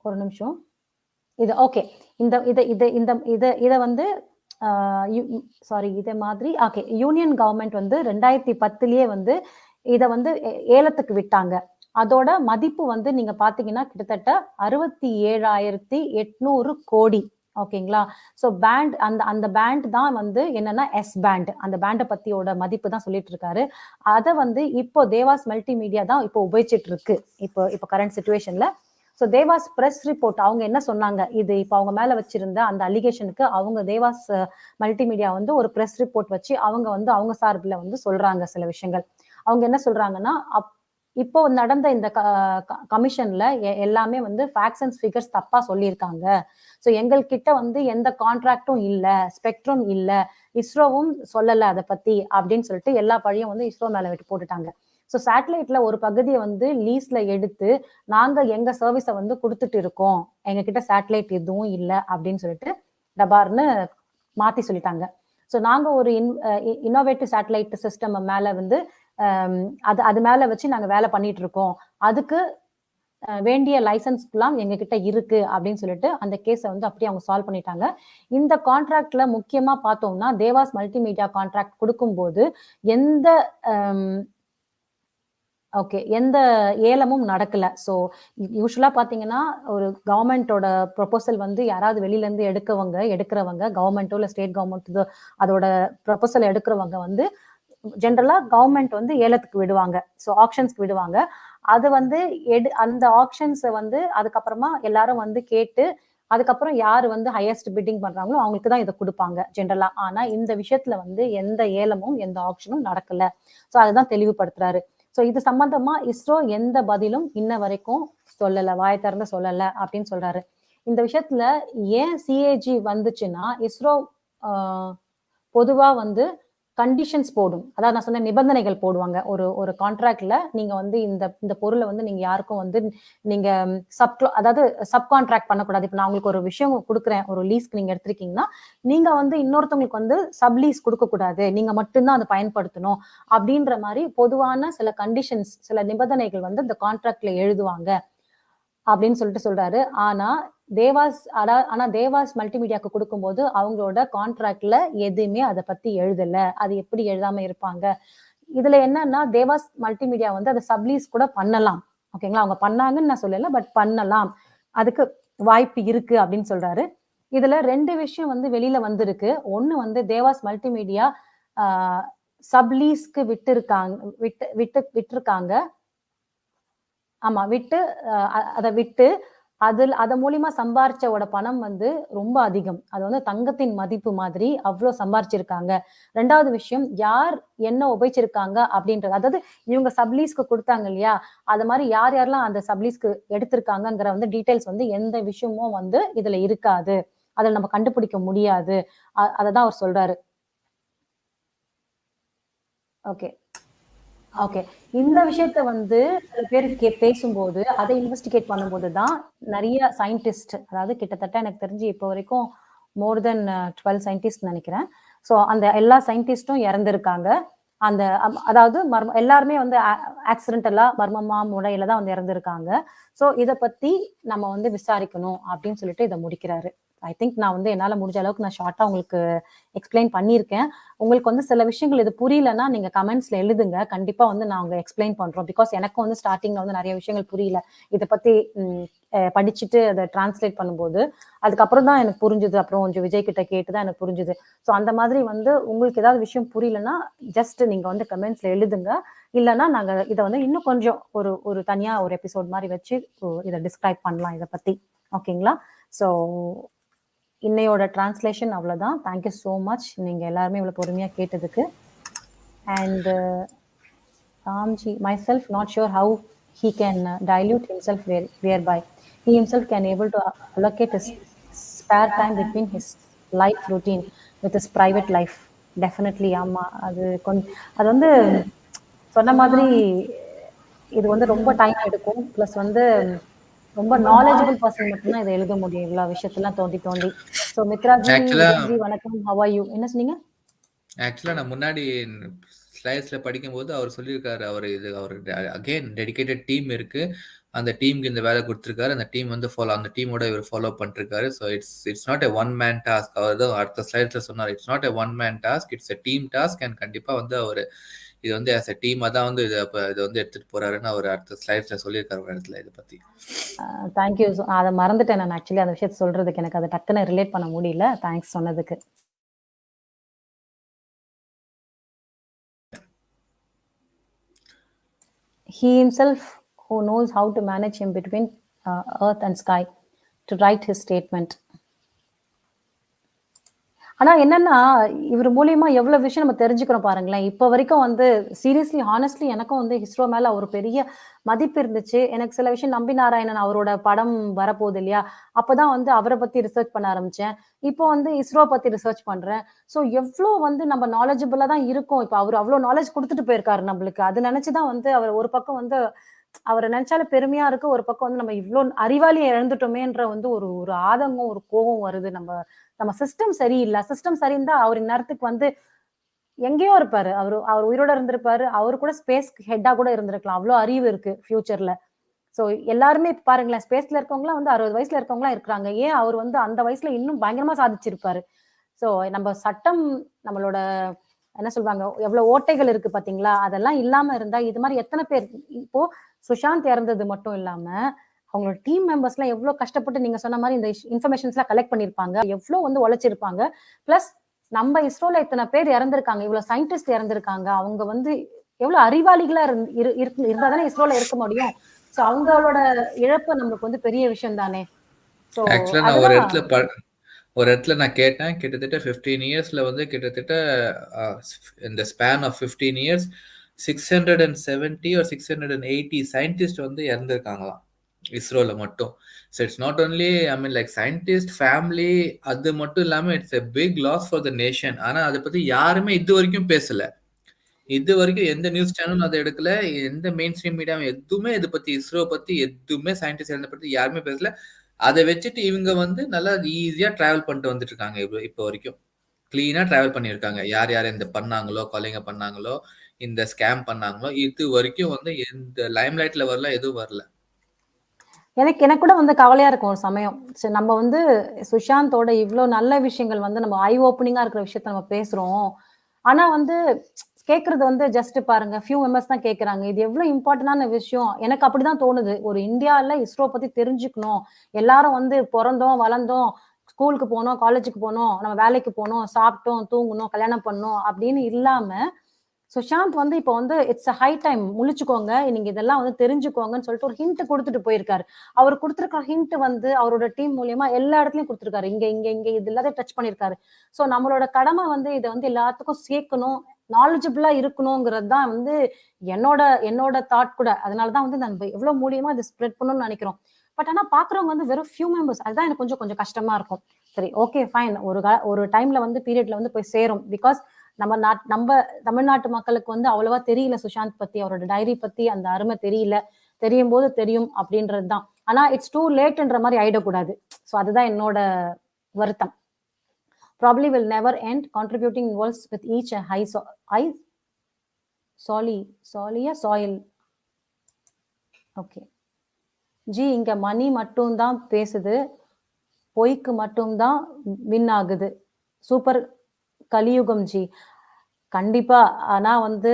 ஒரு நிமிஷம் இது ஓகே இத வந்து இதை மாதிரி ஓகே யூனியன் கவர்மெண்ட் வந்து 2010 வந்து இதை வந்து ஏலத்துக்கு விட்டாங்க. அதோட மதிப்பு வந்து நீங்க பாத்தீங்கன்னா கிட்டத்தட்ட 67,800 கோடி, ஓகேங்களா? ஸோ பேண்ட் அந்த பேண்ட் தான் வந்து என்னன்னா எஸ் பேண்ட். அந்த பேண்டை பத்தியோட மதிப்பு தான் சொல்லிட்டு இருக்காரு. அதை வந்து இப்போ தேவாஸ் மல்டிமீடியா தான் இப்போ உபயோகிச்சுட்டு இருக்கு இப்போ கரண்ட் சிச்சுவேஷன்ல. ஸோ தேவாஸ் பிரஸ் ரிப்போர்ட் அவங்க என்ன சொன்னாங்க, இது இப்போ அவங்க மேல வச்சிருந்த அந்த அலிகேஷனுக்கு அவங்க தேவாஸ் மல்டிமீடியா வந்து ஒரு பிரஸ் ரிப்போர்ட் வச்சு அவங்க சார்பில் வந்து சொல்றாங்க சில விஷயங்கள். அவங்க என்ன சொல்றாங்கன்னா, இப்போ நடந்த இந்த கமிஷன்ல எல்லாமே வந்து ஃபேக்ட்ஸ் அண்ட் ஃபிகர்ஸ் தப்பா சொல்லியிருக்காங்க. ஸோ எங்கள்கிட்ட வந்து எந்த கான்ட்ராக்டும் இல்லை, ஸ்பெக்ட்ரம் இல்லை, இஸ்ரோவும் சொல்லலை அதை பத்தி அப்படின்னு சொல்லிட்டு எல்லா பழியும் வந்து இஸ்ரோ மேல விட்டு போட்டுட்டாங்க. ஸோ சேட்டலைட்ல ஒரு பகுதியை வந்து லீஸ்ல எடுத்து நாங்க எங்க சர்வீஸை வந்து கொடுத்துட்டு இருக்கோம், எங்க கிட்ட சேட்டலைட் எதுவும் இல்லை அப்படின்னு சொல்லிட்டு டபார்னு மாத்தி சொல்லிட்டாங்க. ஸோ நாங்க ஒரு இன்னோவேட்டிவ் சேட்டலைட் சிஸ்டம் மேல வந்து அது மேல வச்சு நாங்க வேலை பண்ணிட்டு இருக்கோம், அதுக்கு வேண்டிய லைசன்ஸ்லாம் எங்க கிட்ட இருக்கு அப்படின்னு சொல்லிட்டு அந்த கேஸை வந்து அப்படியே அவங்க சால்வ் பண்ணிட்டாங்க. இந்த கான்ட்ராக்ட்ல முக்கியமா பார்த்தோம்னா தேவாஸ் மல்டிமீடியா கான்ட்ராக்ட் கொடுக்கும்போது எந்த ஏலமும் நடக்கல. ஸோ யூஸ்வலா பாத்தீங்கன்னா ஒரு கவர்மெண்டோட ப்ரொபோசல் வந்து யாராவது வெளியில இருந்து எடுக்கிறவங்க கவர்மெண்டோ இல்லை ஸ்டேட் கவர்மெண்ட் அதோட ப்ரொபோசல் எடுக்கிறவங்க வந்து ஜென்ரலா கவர்மெண்ட் வந்து ஏலத்துக்கு விடுவாங்க, ஸோ ஆக்ஷன்ஸ்க்கு விடுவாங்க. அது வந்து அந்த ஆக்ஷன்ஸை வந்து அதுக்கப்புறமா எல்லாரும் வந்து கேட்டு அதுக்கப்புறம் யாரு வந்து ஹையஸ்ட் பிட்டிங் பண்றாங்களோ அவங்களுக்கு தான் இதை கொடுப்பாங்க ஜென்ரலா. ஆனா இந்த விஷயத்துல வந்து எந்த ஏலமும் எந்த ஆக்ஷனும் நடக்கல. ஸோ அதுதான் தெளிவுபடுத்துறாரு. ஸோ இது சம்பந்தமா இஸ்ரோ எந்த பதிலும் இன்ன வரைக்கும் சொல்லலை, வாய் திறந்து சொல்லலை அப்படின்னு சொல்றாரு. இந்த விஷயத்துல ஏன் சிஏஜி வந்துச்சுன்னா இஸ்ரோ பொதுவா வந்து கண்டிஷன்ஸ் போடும். அதாவது நான் சொன்ன நிபந்தனைகள் போடுவாங்க. ஒரு கான்ட்ராக்ட்ல நீங்க வந்து இந்த பொருளை வந்து நீங்க யாருக்கும் வந்து நீங்க அதாவது சப் கான்ட்ராக்ட் பண்ணக்கூடாது. இப்ப நான் உங்களுக்கு ஒரு விஷயம் கொடுக்குறேன், ஒரு லீஸ்க்கு நீங்க எடுத்திருக்கீங்கன்னா நீங்க வந்து இன்னொருத்தவங்களுக்கு வந்து சப் லீஸ் கொடுக்க கூடாது, நீங்க மட்டும்தான் அதை பயன்படுத்தணும் அப்படின்ற மாதிரி பொதுவான சில கண்டிஷன்ஸ், சில நிபந்தனைகள் வந்து இந்த கான்ட்ராக்ட்ல எழுதுவாங்க அப்படின்னு சொல்லிட்டு சொல்றாரு. ஆனா தேவாஸ் மல்டிமீடியாக்கு கொடுக்கும்போது அவங்களோட கான்ட்ராக்ட்ல எதுவுமே அதை பத்தி எழுதல. அது எப்படி எழுதாம இருப்பாங்க? இதுல என்னன்னா தேவாஸ் மல்டிமீடியா வந்து அதை சப்லீஸ் கூட பண்ணலாம். ஓகேங்களா? அவங்க பண்ணாங்கன்னு நான் சொல்லல, பட் பண்ணலாம், அதுக்கு வாய்ப்பு இருக்கு அப்படின்னு சொல்றாரு. இதுல 2 விஷயம் வந்து வெளியில வந்திருக்கு. ஒண்ணு வந்து தேவாஸ் மல்டிமீடியா சப்லீஸ்க்கு விட்டிருக்காங்க. ஆமா, அதை விட்டு அது மூலியமா சம்பாரிச்சோட பணம் வந்து ரொம்ப அதிகம். அது வந்து தங்கத்தின் மதிப்பு மாதிரி அவ்வளவு சம்பாரிச்சிருக்காங்க. 2வது விஷயம், யார் என்ன உபயோகிச்சிருக்காங்க அப்படின்றது, அதாவது இவங்க சப்லீஸ்க்கு கொடுத்தாங்க இல்லையா, அது மாதிரி யார் யாரெல்லாம் அந்த சப்லீஸ்க்கு எடுத்திருக்காங்கிற வந்து டீடைல்ஸ் வந்து எந்த விஷயமும் வந்து இதுல இருக்காது, அதை நம்ம கண்டுபிடிக்க முடியாது. அததான் அவர் சொல்றாரு. ஓகே, இந்த விஷயத்த வந்து சில பேர் பேசும்போது, அதை இன்வெஸ்டிகேட் பண்ணும்போது தான் நிறைய சயின்டிஸ்ட், அதாவது கிட்டத்தட்ட எனக்கு தெரிஞ்சு இப்போ வரைக்கும் மோர் தென் 12 சயின்டிஸ்ட் நினைக்கிறேன். ஸோ அந்த எல்லா சயின்டிஸ்டும் இறந்திருக்காங்க. அதாவது எல்லாருமே வந்து ஆக்சிடென்டலா மர்மமா முறையில தான் வந்து இறந்திருக்காங்க. ஸோ இதை பத்தி நம்ம வந்து விசாரிக்கணும் அப்படின்னு சொல்லிட்டு இதை முடிக்கிறாரு. ஐ திங்க் நான் வந்து என்னால் முடிஞ்ச அளவுக்கு நான் ஷார்ட்டாக உங்களுக்கு எக்ஸ்பிளைன் பண்ணியிருக்கேன். உங்களுக்கு வந்து சில விஷயங்கள் இது புரியலன்னா நீங்க கமெண்ட்ஸ்ல எழுதுங்க, கண்டிப்பா வந்து நாங்க எக்ஸ்பிளைன் பண்றோம். பிகாஸ் எனக்கும் வந்து ஸ்டார்டிங்ல வந்து நிறைய விஷயங்கள் புரியல. இதை பத்தி படிச்சுட்டு அதை டிரான்ஸ்லேட் பண்ணும்போது அதுக்கப்புறம் தான் எனக்கு புரிஞ்சுது. அப்புறம் கொஞ்சம் விஜய் கிட்ட கேட்டுதான் எனக்கு புரிஞ்சுது. ஸோ அந்த மாதிரி வந்து உங்களுக்கு ஏதாவது விஷயம் புரியலன்னா ஜஸ்ட் நீங்க வந்து கமெண்ட்ஸ்ல எழுதுங்க. இல்லைன்னா நாங்க இதை வந்து இன்னும் கொஞ்சம் ஒரு தனியா ஒரு எபிசோட் மாதிரி வச்சு இதை டிஸ்கிரைப் பண்ணலாம் இதை பத்தி. ஓகேங்களா? ஸோ இன்னையோட டிரான்ஸ்லேஷன் அவ்வளோதான். தேங்க்யூ ஸோ மச், நீங்கள் எல்லாருமே இவ்வளோ பொறுமையாக கேட்டதுக்கு. And Ramji myself not sure how he can dilute himself whereby he himself can able to allocate his spare time between his life routine with his private life. Definitely. ஆமாம், அது வந்து சொன்ன மாதிரி இது வந்து ரொம்ப டைம் எடுக்கும். ப்ளஸ் வந்து ரொம்ப நாலேஜபிள் பர்சன் மட்டும்தான் இதை எழுத முடியும், இவ்வளவு விஷயத்தெல்லாம் தோண்டி. ஸோ மித்ராஜி, வணக்கம், ஹவ் ஆர் யூ? என்ன சொன்னீங்க? ஆக்சுவலா நான் முன்னாடி ஸ்லைட்ஸ்ல படிக்கும்போது அவர் சொல்லியிருக்காரு, அவர் அகைன் டெடிகேட்டட் டீம் இருக்கு, அந்த டீமுக்கு இந்த வேலை கொடுத்துருக்காரு, அந்த டீம் வந்து அந்த டீமோட இவர் ஃபாலோ பண்ணிருக்காரு. So it's not a one man task. அவர் தான் அடுத்த ஸ்லைட்ஸ்ல சொன்னார், it's not a one man task, it's a team task. And கண்டிப்பா வந்து அவர் இது வந்து ஆஸ் எ டீமா தான் வந்து இது வந்து எடுத்துட்டு போறாருன்னு அவர் அடுத்த ஸ்லைட்ஸ்ல சொல்லியிருக்காரு ஒரு இடத்துல இதை பத்தி. தேங்க்யூ. அதை மறந்துட்டேன் நான் ஆக்சுவலி அந்த விஷயத்தை சொல்றதுக்கு, எனக்கு அதை டக்குன்னு ரிலேட் பண்ண முடியல. தேங்க்ஸ் சொன்னதுக்கு. He himself who knows how to manage him between earth and sky to write his statement. ஆனா என்னன்னா, இவர் மூலியமா எவ்வளவு விஷயம் நம்ம தெரிஞ்சுக்கிறோம் பாருங்களேன். இப்ப வரைக்கும் வந்து சீரியஸ்லி ஹானஸ்ட்லி எனக்கும் வந்து இஸ்ரோ மேல ஒரு பெரிய மதிப்பு இருந்துச்சு. எனக்கு சில விஷயம் நம்பி நாராயணன் அவரோட படம் வரப்போகுது இல்லையா, அப்பதான் வந்து அவரை பத்தி ரிசர்ச் பண்ண ஆரம்பிச்சேன். இப்போ வந்து இஸ்ரோ பத்தி ரிசர்ச் பண்றேன். ஸோ எவ்வளோ வந்து நம்ம நாலேஜபிளா தான் இருக்கும். இப்ப அவர் அவ்வளோ நாலேஜ் கொடுத்துட்டு போயிருக்காரு நம்மளுக்கு. அது நினைச்சுதான் வந்து அவர் ஒரு பக்கம் வந்து அவரை நினைச்சாலும் பெருமையா இருக்கு, ஒரு பக்கம் வந்து நம்ம இவ்வளோ அறிவாளியை இழந்துட்டோமேன்ற வந்து ஒரு ஆதங்கம், ஒரு கோபம் வருது. நம்ம சிஸ்டம் சரியில்லை. சிஸ்டம் சரிந்தா அவர் இந்நேரத்துக்கு வந்து எங்கேயோ இருப்பாரு. அவர் உயிரோட இருந்திருப்பாரு. அவரு கூட ஸ்பேஸ் ஹெட்டா கூட இருந்திருக்கலாம். அவ்வளோ அறிவு இருக்கு ஃபியூச்சர்ல. ஸோ எல்லாருமே பாருங்களேன், ஸ்பேஸ்ல இருக்கவங்களாம் வந்து 60 வயசுல இருக்கவங்களாம் இருக்கிறாங்க. ஏன் அவர் வந்து அந்த வயசுல இன்னும் பயங்கரமா சாதிச்சிருப்பாரு. ஸோ நம்ம சட்டம், நம்மளோட என்ன சொல்லுவாங்க, எவ்வளவு ஓட்டைகள் இருக்கு பாத்தீங்களா, அதெல்லாம் இல்லாம இருந்தா இது மாதிரி எத்தனை பேர். இப்போ சுஷாந்த் இறந்தது மட்டும் இல்லாம அவங்களோட டீம் மெம்பர்ஸ் எல்லாம் எவ்வளவு கஷ்டப்பட்டு நீங்க சொன்ன மாதிரி இந்த இன்ஃபர்மேஷன்ஸ் எல்லாம் கலெக்ட் பண்ணிருப்பாங்க, எவ்வளவு வந்து உழைச்சிருப்பாங்க. பிளஸ் நம்ம இஸ்ரோல இத்தனை பேர் இறந்திருக்காங்க, இவ்வளவு சயின்டிஸ்ட் இறந்திருக்காங்க. அவங்க வந்து எவ்வளவு அறிவாளிகளா இருந்தாதானே இஸ்ரோல இருக்க முடியும். சோ அவங்களோட இழப்பு நம்மளுக்கு வந்து பெரிய விஷயம் தானே. சோ ஒரு இடத்துல நான் கேட்டேன், கிட்டத்தட்ட 15 இயர்ஸ்ல வந்து கிட்டத்தட்ட இந்த span of 15 years 670 or 680 scientist வந்து இறந்திருக்காங்களாம். இஸ்ரோல மட்டும். So it's not only I mean like scientist family, அது மட்டும் இல்லாம it's a big loss for the nation. ஆனா அதை பத்தி யாருமே இது வரைக்கும் பேசல. இது வரைக்கும் எந்த நியூஸ் சேனலும் அதை எடுக்கல, எந்த மெயின் ஸ்ட்ரீம் மீடியாவும் எதுவுமே இதை பத்தி, இஸ்ரோ பத்தி எதுவுமே, சயின்டிஸ்ட் இறந்த பத்தி யாருமே பேசல. அதை வச்சுட்டு இவங்க வந்து நல்லா ஈஸியா டிராவல் பண்ணிட்டு வந்துட்டு இருக்காங்க. இப்போ வரைக்கும் கிளீனா டிராவல் பண்ணியிருக்காங்க. யார் யார் இந்த பண்ணாங்களோ, கொலைங்க பண்ணாங்களோ, இந்த ஸ்கேம் பண்ணாங்களோ, இது வரைக்கும் வந்து எந்த லைம்லைட்ல வரல, எதுவும் வரல. எனக்கு கூட வந்து கவலையா இருக்கும் ஒரு சமயம். சரி, நம்ம வந்து சுஷாந்தோட இவ்ளோ நல்ல விஷயங்கள் வந்து நம்ம ஐ ஓப்பனிங்கா இருக்கிற விஷயத்த நம்ம பேசுறோம். ஆனா வந்து கேட்கறது வந்து ஜஸ்ட் பாருங்க ஃபியூ மெம்பர்ஸ் தான் கேட்கறாங்க. இது எவ்வளவு இம்பார்ட்டன்டான விஷயம். எனக்கு அப்படிதான் தோணுது. ஒரு இந்தியால இஸ்ரோ பத்தி தெரிஞ்சுக்கணும். எல்லாரும் வந்து பொறந்தோம், வளர்ந்தோம், ஸ்கூலுக்கு போனோம், காலேஜுக்கு போனோம், நம்ம வேலைக்கு போனோம், சாப்பிட்டோம், தூங்கணும், கல்யாணம் பண்ணோம் அப்படின்னு இல்லாம சுஷாந்த் வந்து இப்போ வந்து இட்ஸ் அ ஹை டைம், முழிச்சுக்கோங்க, நீங்க இதெல்லாம் வந்து தெரிஞ்சுக்கோங்கன்னு சொல்லிட்டு ஒரு ஹிண்ட் கொடுத்துட்டு போயிருக்காரு. அவர் கொடுத்திருக்கிற ஹிண்ட் வந்து அவரோட டீம் மூலியமா எல்லா இடத்துலயும் கொடுத்திருக்காரு. இங்க இங்க இங்க இது எல்லாத்தையும் டச் பண்ணிருக்காரு. சோ நம்மளோட கடமை வந்து இதை வந்து எல்லாத்துக்கும் சேர்க்கணும், நாலேஜபிளா இருக்கணுங்கிறது தான் வந்து என்னோட என்னோட தாட் கூட. அதனாலதான் வந்து நம்ம எவ்வளவு மூலியமா இதை ஸ்ப்ரெட் பண்ணணும்னு நினைக்கிறோம். பட் ஆனா பாக்குறவங்க வந்து வெறும் ஃபியூ மெம்பர்ஸ். அதுதான் எனக்கு கொஞ்சம் கொஞ்சம் கஷ்டமா இருக்கும். சரி, ஓகே, ஃபைன், ஒரு டைம்ல வந்து பீரியட்ல வந்து போய் சேரும். பிகாஸ் நம்ம தமிழ்நாட்டு மக்களுக்கு வந்து அவ்வளவா தெரியல சுஷாந்த் பத்தி, அவரோட டைரி பத்தி அந்த அருமை தெரியல. தெரியும் போது தெரியும் அப்படின்றதுதான். ஆனா இட்ஸ் டூ லேட்ன்ற மாதிரி ஆயிடக்கூடாது. சோ அதுதான் என்னோட வருத்தம். Probably will never end. Contributing involves with each a high soil. Okay G, இங்க மணி மட்டும் தான் பேசுது, பொய்க்கு மட்டும் தான் வின் ஆகுது. சூப்பர் கலியுகம் ஜி. கண்டிப்பா. ஆனா வந்து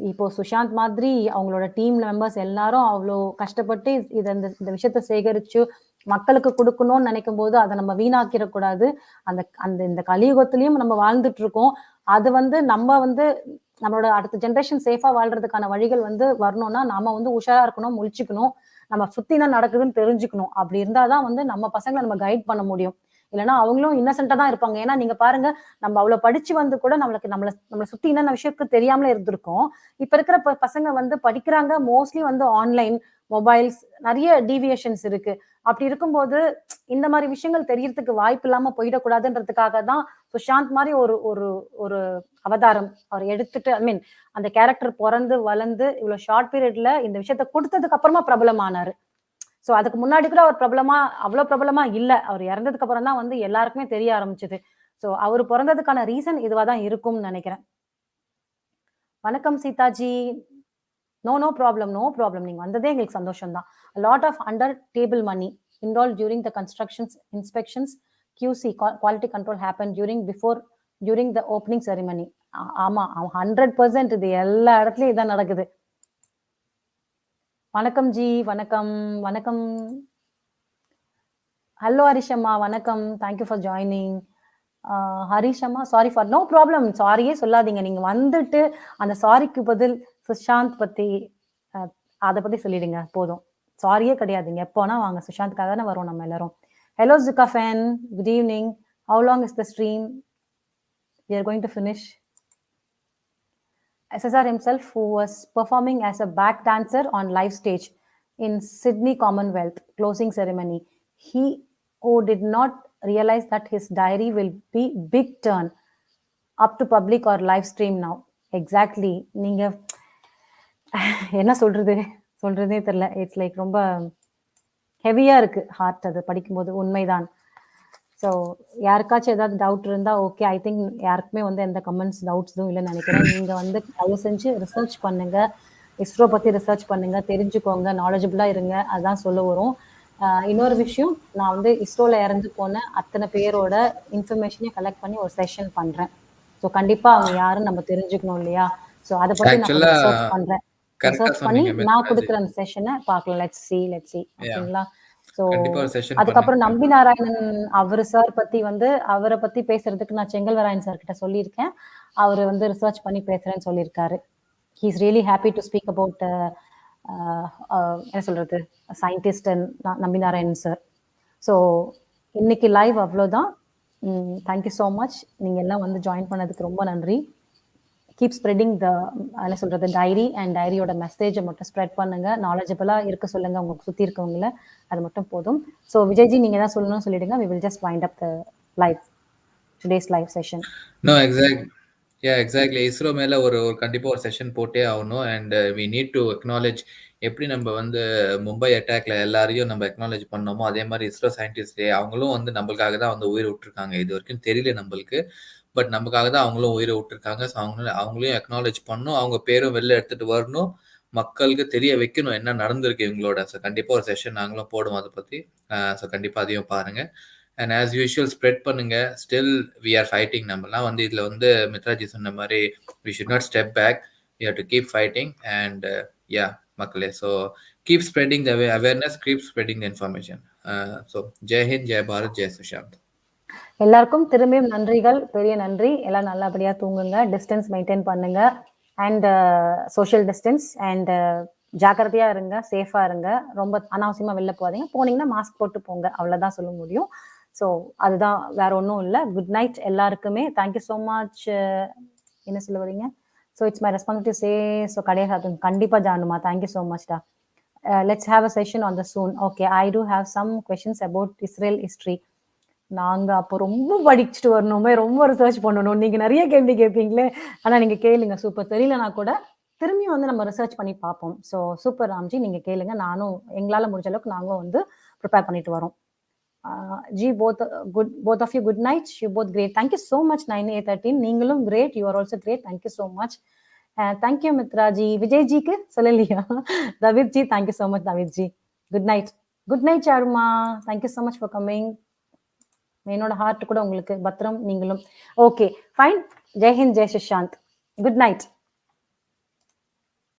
இப்போ சுஷாந்த் மாதிரி அவங்களோட டீம் மெம்பர்ஸ் எல்லாரும் அவ்வளோ கஷ்டப்பட்டு இந்த விஷயத்த சேகரிச்சு மக்களுக்கு கொடுக்கணும்னு நினைக்கும் போது அதை நம்ம வீணாக்கிடக்கூடாது. இந்த கலியுகத்திலயும் நம்ம வாழ்ந்துட்டு இருக்கோம். அது வந்து நம்ம வந்து நம்மளோட அடுத்த ஜென்ரேஷன் சேஃபா வாழ்றதுக்கான வழிகள் வந்து வரணும்னா நாம வந்து உஷாரா இருக்கணும், முழிச்சுக்கணும், நம்ம சுத்தி என்ன நடக்குதுன்னு தெரிஞ்சுக்கணும். அப்படி இருந்தாதான் வந்து நம்ம பசங்களை நம்ம கைட் பண்ண முடியும். இல்லைன்னா அவங்களும் இன்னசென்ட்டா தான் இருப்பாங்க. ஏன்னா நீங்க பாருங்க, நம்ம அவ்வளவு படிச்சு வந்து கூட நம்மளை சுத்தி என்னென்ன விஷயத்துக்கு தெரியாமலே இருந்திருக்கோம். இப்ப இருக்கிற பசங்க வந்து படிக்கிறாங்க, மோஸ்ட்லி வந்து ஆன்லைன், மொபைல்ஸ், நிறைய டீவியேஷன்ஸ் இருக்கு. அப்படி இருக்கும்போது இந்த மாதிரி விஷயங்கள் தெரியறதுக்கு வாய்ப்பு இல்லாம போயிடக்கூடாதுன்றதுக்காக தான் சுஷாந்த் மாதிரி ஒரு ஒரு ஒரு அவதாரம் அவர் எடுத்துட்டு, ஐ மீன் அந்த கேரக்டர் பிறந்து வளர்ந்து இவ்வளவு ஷார்ட் பீரியட்ல இந்த விஷயத்த கொடுத்ததுக்கு அப்புறமா பிரபலமானாரு. சோ அதுக்கு முன்னாடி கூட அவர் அவ்வளவு பிரபலமா இல்ல. அவர் இறந்ததுக்கு அப்புறம் தான் வந்து எல்லாருக்குமே தெரிய ஆரம்பிச்சது. சோ அவர் பிறந்ததுக்கான ரீசன் இதுவாதான் இருக்கும்னு நினைக்கிறேன். வணக்கம் சீதாஜி. No problem. நீங்க வந்ததே எங்களுக்கு சந்தோஷம் தான். Lot of under table money involve during the constructions inspections QC quality control happen during the opening ceremony. ஆமா, 100% இது எல்லா இடத்துலயும் இதான் நடக்குது. வணக்கம் ஜி. வணக்கம். ஹலோ ஹரிஷம்மா, வணக்கம். Thank you for joining. ஹரிஷம்மா, சாரி ஃபார் நோ ப்ராப்ளம். சாரியே சொல்லாதீங்க. நீங்க வந்துட்டு அந்த சாரிக்கு பதில் சுஷாந்த் பத்தி அதை பத்தி சொல்லிடுங்க போதும். சாரியே கிடையாதுங்க. எப்போனா வாங்க, சுஷாந்த்காக தானே வரோம் நம்ம எல்லாரும். ஹலோ ஜுகா fan, good evening. How long is the stream? We are going to finish. SSR himself, who was performing as a back dancer on live stage in Sydney Commonwealth closing ceremony, he who did not realize that his diary will be big turn up to public or live stream now. Exactly. நீங்க என்ன சொல்றதே தெரியல. It's like ரொம்ப ஹெவியா இருக்கு heart அது படிக்கும்போது. உண்மைதான். ஸோ யாருக்காச்சும் ஏதாவது டவுட் இருந்தா ஓகே. ஐ திங்க் யாருக்குமே வந்து எந்த கமெண்ட்ஸ் டவுட்ஸ் எதுவும் இல்லைன்னு நினைக்கிறேன். நீங்க வந்து தயவு செஞ்சு ரிசர்ச் பண்ணுங்க, இஸ்ரோ பத்தி ரிசர்ச் பண்ணுங்க, தெரிஞ்சுக்கோங்க, நாலேஜபிளா இருங்க. அதான் சொல்ல வரும். இன்னொரு விஷயம், நான் வந்து இஸ்ரோல இறந்து போன அத்தனை பேரோட இன்ஃபர்மேஷனையும் கலெக்ட் பண்ணி ஒரு செஷன் பண்றேன். ஸோ கண்டிப்பா அவங்க யாரும் நம்ம தெரிஞ்சுக்கணும் இல்லையா? ஸோ அதை பத்தி நான் ரிசர்ச் பண்றேன். ரிசர்ச் பண்ணி நான் கொடுக்குற அந்த செஷனை பார்க்கலாம். Let's see. ஓகேங்களா? ஸோ அதுக்கப்புறம் நம்பி நாராயணன் அவரு சார் பத்தி வந்து அவரை பத்தி பேசுறதுக்கு நான் செங்கல்வராயன் சார் கிட்ட சொல்லியிருக்கேன். அவரு வந்து ரிசர்ச் பண்ணி பேசுறேன்னு சொல்லியிருக்காரு. He is really happy to speak about என்ன சொல்றது, சயின்டிஸ்ட் நம்பி நாராயணன் சார். ஸோ இன்னைக்கு லைவ் அவ்வளோதான். Thank you so much. நீங்க எல்லாம் வந்து ஜாயின் பண்ணதுக்கு ரொம்ப நன்றி. கீப் ஸ்ப்ரெடிங் த என்ன சொல்றது டைரி அண்ட் டைரியோட மெசேஜை மட்டும் ஸ்ப்ரெட் பண்ணுங்க, நாலேஜபிளா இருக்க சொல்லுங்க உங்களுக்கு சுத்தி இருக்கவங்கள, அது மட்டும் போதும். ஸோ விஜய்ஜி நீங்க ஏதாவது சொல்லணும்னு சொல்லிடுங்க. we will just wind up the live today's live session. No, exactly. ISRO மேல ஒரு ஒரு கண்டிப்பா ஒரு செஷன் போட்டே ஆகணும். And we need to acknowledge எப்படி நம்ம வந்து மும்பை அட்டாக்ல எல்லாரையும் நம்ம அக்னாலேஜ் பண்ணோமோ அதே மாதிரி இஸ்ரோ சயின்டிஸ்ட் அவங்களும் வந்து நம்மளுக்காக தான் வந்து உயிரை விட்டுருக்காங்க. இது வரைக்கும் தெரியல நம்மளுக்கு, பட் நமக்காக தான் அவங்களும் உயிரை விட்டுருக்காங்க. ஸோ அவங்களையும் அக்னாலேஜ் பண்ணணும், அவங்க பேரும் வெளில எடுத்துட்டு வரணும், மக்களுக்கு தெரிய வைக்கணும் என்ன நடந்திருக்கு இவங்களோட. ஸோ கண்டிப்பாக ஒரு செஷன் நாங்களும் போடுவோம் அதை பற்றி. ஸோ கண்டிப்பாக அதையும் பாருங்கள். அண்ட் ஆஸ் யூஷுவல் ஸ்ப்ரெட் பண்ணுங்க. Still we are fighting. நம்மலாம் வந்து இதில் வந்து மித்ராஜி சொன்ன மாதிரி we should not step back, we have to keep fighting. And yeah மக்களே, so keep spreading the awareness, keep spreading the information. So Jai Hind, Jai Bharat, Jai Sushant. எல்லாருக்கும் திரும்பியும் நன்றிகள், பெரிய நன்றி. எல்லாம் நல்லபடியா தூங்குங்க, டிஸ்டன்ஸ் மெயின்டைன் பண்ணுங்க, அண்ட் சோஷியல் டிஸ்டன்ஸ், அண்ட் ஜாக்கிரதையா இருங்க, சேஃபா இருங்க, ரொம்ப அனாவசியமா வெளில போகாதீங்க, போனீங்கன்னா மாஸ்க் போட்டு போங்க, அவ்வளவுதான் சொல்ல முடியும். ஸோ அதுதான், வேற ஒன்றும் இல்லை. குட் நைட் எல்லாருக்குமே. Thank you so much. என்ன சொல்ல வரீங்க? So it's my responsibility say. So கடையாது கண்டிப்பா ஜானுமா, தேங்க்யூ ஸோ மச்டா. Let's have a session on the soon. Okay, I do have some questions about Israel history. நாங்க அப்போ ரொம்ப படிச்சுட்டு வரணுமே, ரொம்ப ரிசர்ச் பண்ணணும். நீங்க நிறைய கேள்வி கேட்பீங்களே, ஆனா நீங்க கேளுங்க. சூப்பர். தெரியலனா கூட திரும்பியும் வந்து நம்ம ரிசர்ச் பண்ணி பார்ப்போம். ஸோ சூப்பர் ராம்ஜி, நீங்க கேளுங்க. நானும் எங்களால முடிஞ்ச அளவுக்கு நாங்களும் வந்து ப்ரிப்பேர் பண்ணிட்டு வரோம். Ji, both of you, good night. You both great. Thank you so much. 9A13. நீங்களும் great. You are also great. Thank you so much. Thank you Mitra ji. Vijay ji ku சொல்லலையா? David ji, thank you so much David ji. Good night. Good night Charma. Thank you so much for coming. என்னோட heart கூட உங்களுக்கு பத்திரம். நீங்களும் okay fine. Jai Hind, Jai Sushant. Good night.